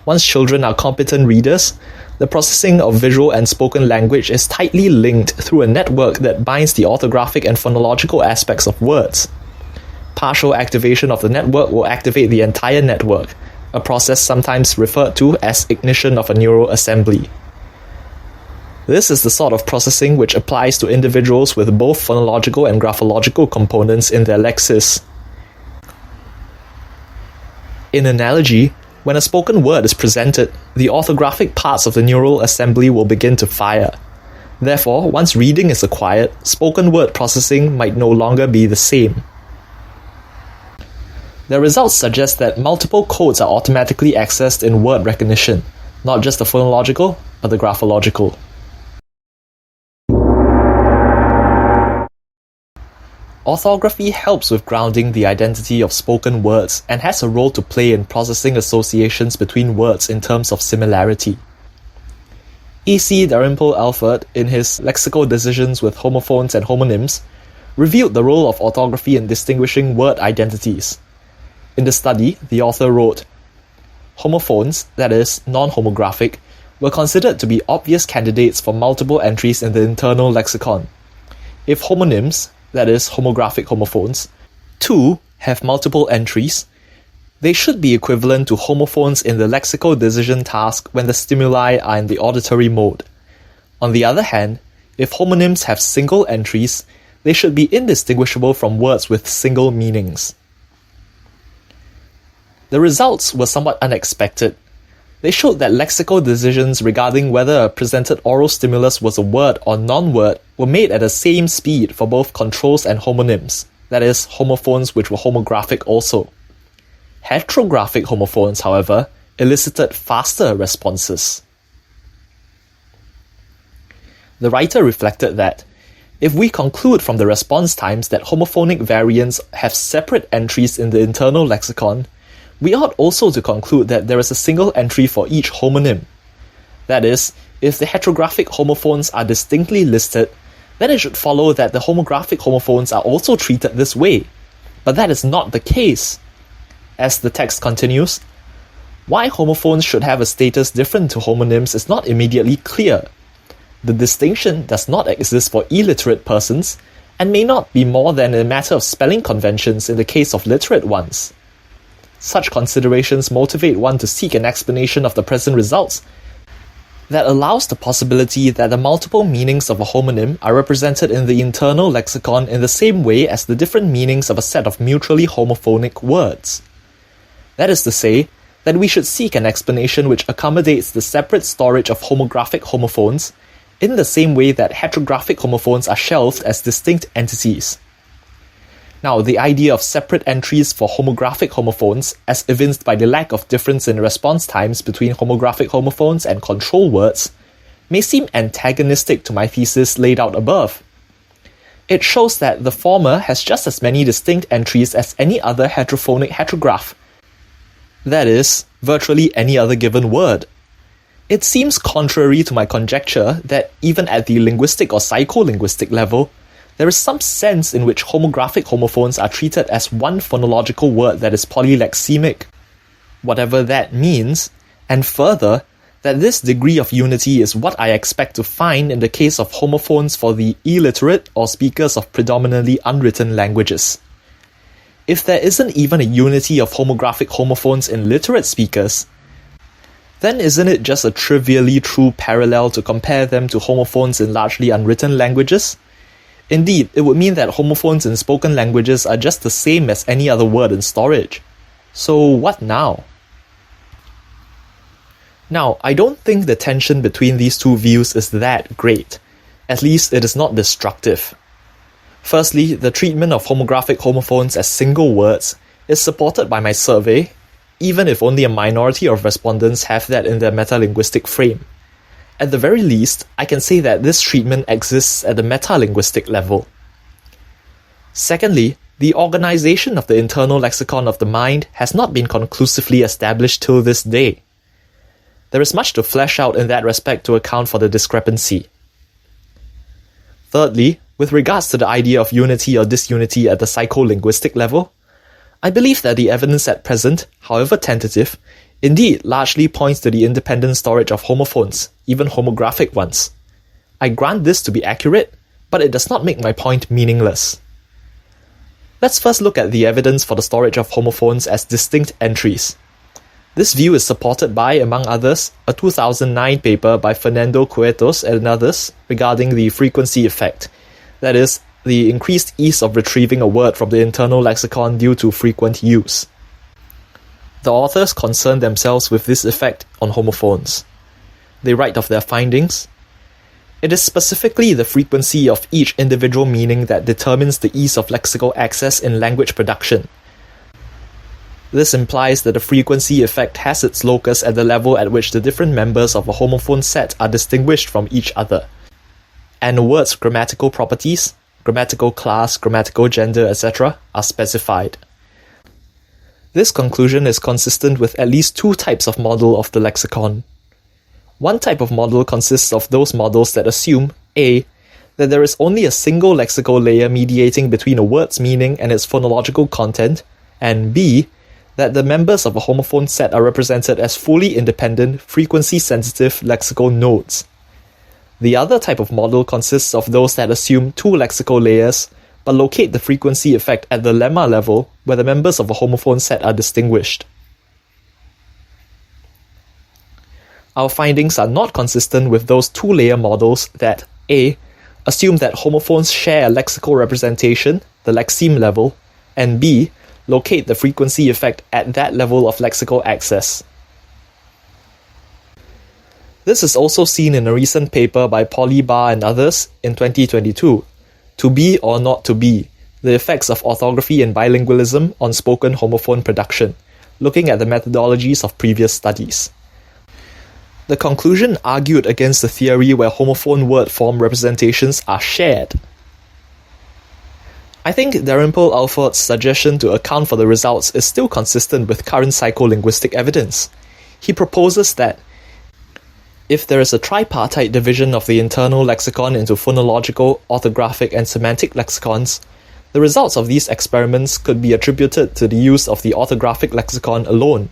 Once children are competent readers, the processing of visual and spoken language is tightly linked through a network that binds the orthographic and phonological aspects of words. Partial activation of the network will activate the entire network, a process sometimes referred to as ignition of a neural assembly. This is the sort of processing which applies to individuals with both phonological and graphological components in their lexis. In analogy, When a spoken word is presented, the orthographic parts of the neural assembly will begin to fire. Therefore, once reading is acquired, spoken word processing might no longer be the same. The results suggest that multiple codes are automatically accessed in word recognition, not just the phonological, but the graphological. Orthography helps with grounding the identity of spoken words and has a role to play in processing associations between words in terms of similarity. E.C. Dalrymple-Alford, in his Lexical Decisions with Homophones and Homonyms, revealed the role of orthography in distinguishing word identities. In the study, the author wrote, "Homophones, that is, non-homographic, were considered to be obvious candidates for multiple entries in the internal lexicon. If homonyms, that is, homographic homophones, too have multiple entries, they should be equivalent to homophones in the lexical decision task when the stimuli are in the auditory mode. On the other hand, if homonyms have single entries, they should be indistinguishable from words with single meanings." The results were somewhat unexpected. They showed that lexical decisions regarding whether a presented oral stimulus was a word or non-word were made at the same speed for both controls and homonyms, that is, homophones which were homographic also. Heterographic homophones, however, elicited faster responses. The writer reflected that, if we conclude from the response times that homophonic variants have separate entries in the internal lexicon, we ought also to conclude that there is a single entry for each homonym. That is, if the heterographic homophones are distinctly listed, then it should follow that the homographic homophones are also treated this way. But that is not the case. As the text continues, why homophones should have a status different to homonyms is not immediately clear. The distinction does not exist for illiterate persons, and may not be more than a matter of spelling conventions in the case of literate ones. Such considerations motivate one to seek an explanation of the present results that allows the possibility that the multiple meanings of a homonym are represented in the internal lexicon in the same way as the different meanings of a set of mutually homophonic words. That is to say, that we should seek an explanation which accommodates the separate storage of homographic homophones in the same way that heterographic homophones are shelved as distinct entities. Now, the idea of separate entries for homographic homophones, as evinced by the lack of difference in response times between homographic homophones and control words, may seem antagonistic to my thesis laid out above. It shows that the former has just as many distinct entries as any other heterophonic heterograph, that is, virtually any other given word. It seems contrary to my conjecture that even at the linguistic or psycholinguistic level, there is some sense in which homographic homophones are treated as one phonological word that is polylexemic, whatever that means, and further, that this degree of unity is what I expect to find in the case of homophones for the illiterate or speakers of predominantly unwritten languages. If there isn't even a unity of homographic homophones in literate speakers, then isn't it just a trivially true parallel to compare them to homophones in largely unwritten languages? Indeed, it would mean that homophones in spoken languages are just the same as any other word in storage. So what now? Now, I don't think the tension between these two views is that great. At least it is not destructive. Firstly, the treatment of homographic homophones as single words is supported by my survey, even if only a minority of respondents have that in their metalinguistic frame. At the very least, I can say that this treatment exists at the metalinguistic level. Secondly, the organization of the internal lexicon of the mind has not been conclusively established till this day. There is much to flesh out in that respect to account for the discrepancy. Thirdly, with regards to the idea of unity or disunity at the psycholinguistic level, I believe that the evidence at present, however tentative, indeed largely points to the independent storage of homophones, even homographic ones. I grant this to be accurate, but it does not make my point meaningless. Let's first look at the evidence for the storage of homophones as distinct entries. This view is supported by, among others, a 2009 paper by Fernando Cuetos and others regarding the frequency effect, that is, the increased ease of retrieving a word from the internal lexicon due to frequent use. The authors concern themselves with this effect on homophones. They write of their findings. It is specifically the frequency of each individual meaning that determines the ease of lexical access in language production. This implies that the frequency effect has its locus at the level at which the different members of a homophone set are distinguished from each other, and a word's grammatical properties, grammatical class, grammatical gender, etc., are specified. This conclusion is consistent with at least two types of model of the lexicon. One type of model consists of those models that assume A. that there is only a single lexical layer mediating between a word's meaning and its phonological content, and B. that the members of a homophone set are represented as fully independent, frequency-sensitive lexical nodes. The other type of model consists of those that assume two lexical layers, but locate the frequency effect at the lemma level, where the members of a homophone set are distinguished. Our findings are not consistent with those two-layer models that A. assume that homophones share a lexical representation, the lexeme level, and B. locate the frequency effect at that level of lexical access. This is also seen in a recent paper by Polly Barr and others in 2022, To Be or Not to Be, the effects of orthography and bilingualism on spoken homophone production, looking at the methodologies of previous studies. The conclusion argued against the theory where homophone word form representations are shared. I think Dalrymple-Alford's suggestion to account for the results is still consistent with current psycholinguistic evidence. He proposes that if there is a tripartite division of the internal lexicon into phonological, orthographic, and semantic lexicons, the results of these experiments could be attributed to the use of the orthographic lexicon alone.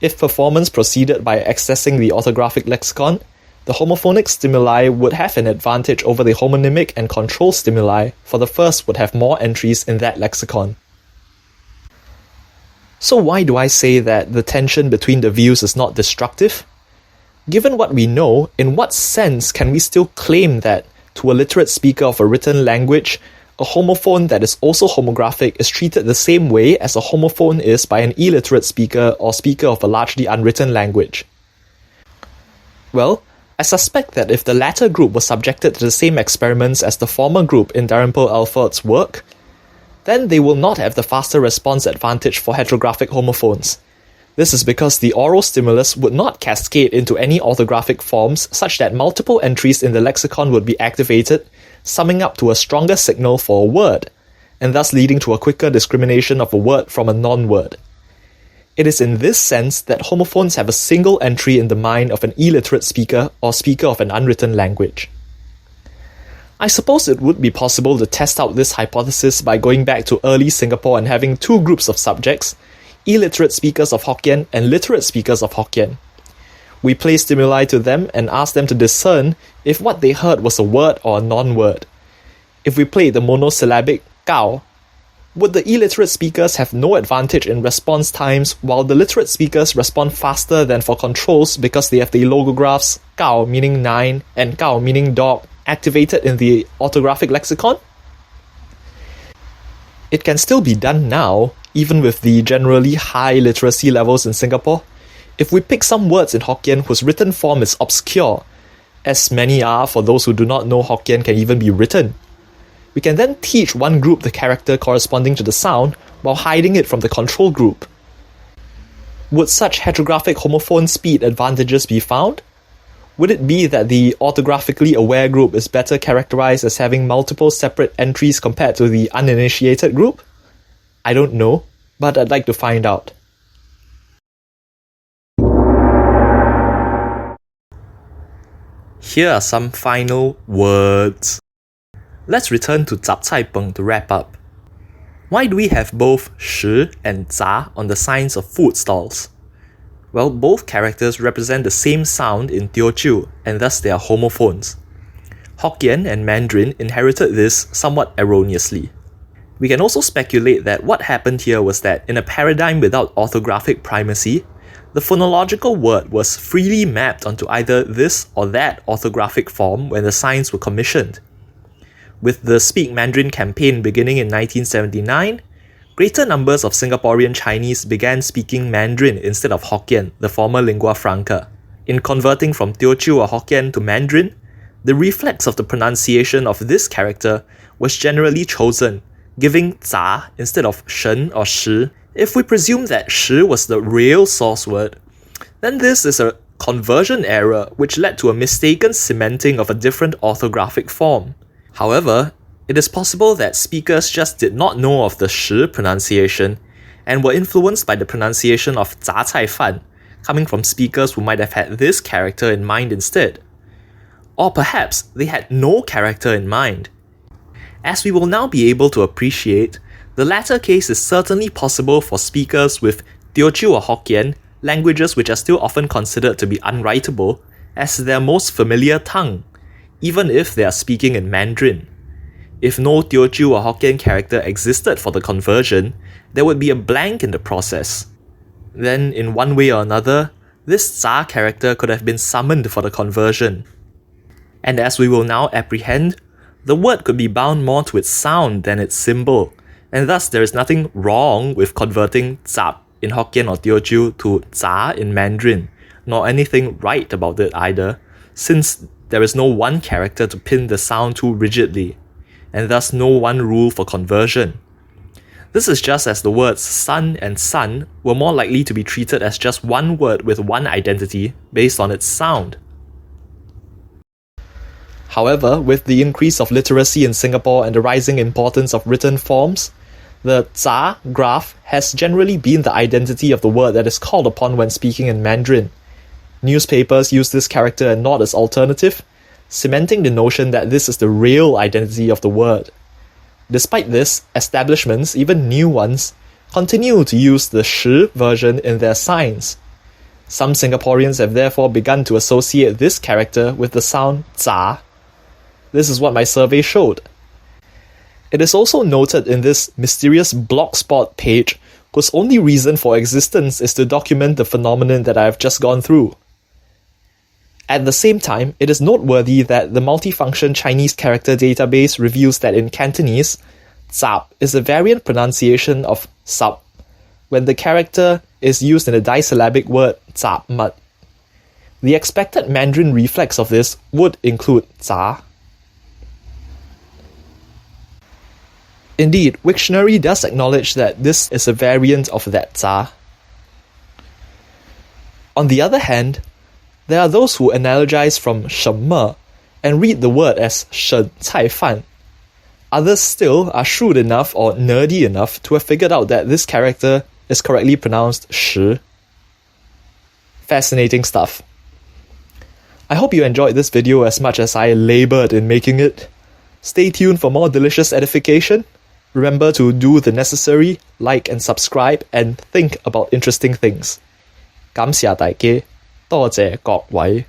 If performance proceeded by accessing the orthographic lexicon, the homophonic stimuli would have an advantage over the homonymic and control stimuli, for the first would have more entries in that lexicon. So why do I say that the tension between the views is not destructive? Given what we know, in what sense can we still claim that, to a literate speaker of a written language, a homophone that is also homographic is treated the same way as a homophone is by an illiterate speaker or speaker of a largely unwritten language? Well, I suspect that if the latter group was subjected to the same experiments as the former group in Dalrymple-Alford's work, then they will not have the faster response advantage for heterographic homophones. This is because the oral stimulus would not cascade into any orthographic forms such that multiple entries in the lexicon would be activated, summing up to a stronger signal for a word, and thus leading to a quicker discrimination of a word from a non-word. It is in this sense that homophones have a single entry in the mind of an illiterate speaker or speaker of an unwritten language. I suppose it would be possible to test out this hypothesis by going back to early Singapore and having two groups of subjects, illiterate speakers of Hokkien and literate speakers of Hokkien. We play stimuli to them and ask them to discern if what they heard was a word or a non-word. If we play the monosyllabic gao, would the illiterate speakers have no advantage in response times while the literate speakers respond faster than for controls because they have the logographs gao meaning 9 and gao meaning dog activated in the orthographic lexicon? It can still be done now, even with the generally high literacy levels in Singapore, if we pick some words in Hokkien whose written form is obscure, as many are for those who do not know Hokkien can even be written. We can then teach one group the character corresponding to the sound while hiding it from the control group. Would such heterographic homophone speed advantages be found? Would it be that the orthographically aware group is better characterized as having multiple separate entries compared to the uninitiated group? I don't know, but I'd like to find out. Here are some final words. Let's return to Zhap Cai Peng to wrap up. Why do we have both shi and za on the signs of food stalls? Well, both characters represent the same sound in Teochew, and thus they are homophones. Hokkien and Mandarin inherited this somewhat erroneously. We can also speculate that what happened here was that in a paradigm without orthographic primacy, the phonological word was freely mapped onto either this or that orthographic form when the signs were commissioned. With the Speak Mandarin campaign beginning in 1979, greater numbers of Singaporean Chinese began speaking Mandarin instead of Hokkien, the former lingua franca. In converting from Teochew or Hokkien to Mandarin, the reflex of the pronunciation of this character was generally chosen, giving 杂 instead of 神 or 时. If we presume that 时 was the real source word, then this is a conversion error which led to a mistaken cementing of a different orthographic form. However, it is possible that speakers just did not know of the 时 pronunciation and were influenced by the pronunciation of 杂菜饭, coming from speakers who might have had this character in mind instead. Or perhaps they had no character in mind. As we will now be able to appreciate, the latter case is certainly possible for speakers with Teochew or Hokkien, languages which are still often considered to be unwritable, as their most familiar tongue, even if they are speaking in Mandarin. If no Teochew or Hokkien character existed for the conversion, there would be a blank in the process. Then, in one way or another, this 杂 character could have been summoned for the conversion. And as we will now apprehend, the word could be bound more to its sound than its symbol, and thus there is nothing wrong with converting 杂 in Hokkien or Teochew to 杂 in Mandarin, nor anything right about it either, since there is no one character to pin the sound to rigidly, and thus no one rule for conversion. This is just as the words sun and sun were more likely to be treated as just one word with one identity based on its sound. However, with the increase of literacy in Singapore and the rising importance of written forms, the 杂 graph has generally been the identity of the word that is called upon when speaking in Mandarin. Newspapers use this character and not its alternative, cementing the notion that this is the real identity of the word. Despite this, establishments, even new ones, continue to use the 时 version in their signs. Some Singaporeans have therefore begun to associate this character with the sound 杂. This is what my survey showed. It is also noted in this mysterious blogspot page whose only reason for existence is to document the phenomenon that I have just gone through. At the same time, it is noteworthy that the multifunction Chinese character database reveals that in Cantonese, 杂 is a variant pronunciation of 扫 when the character is used in a disyllabic word 杂mat. The expected Mandarin reflex of this would include 杂. Indeed, Wiktionary does acknowledge that this is a variant of that 杂. On the other hand, there are those who analogize from 什么 and read the word as 省菜饭. Others still are shrewd enough or nerdy enough to have figured out that this character is correctly pronounced 时. Fascinating stuff. I hope you enjoyed this video as much as I labored in making it. Stay tuned for more delicious edification. Remember to do the necessary, like and subscribe, and think about interesting things. 感謝大家，多謝各位。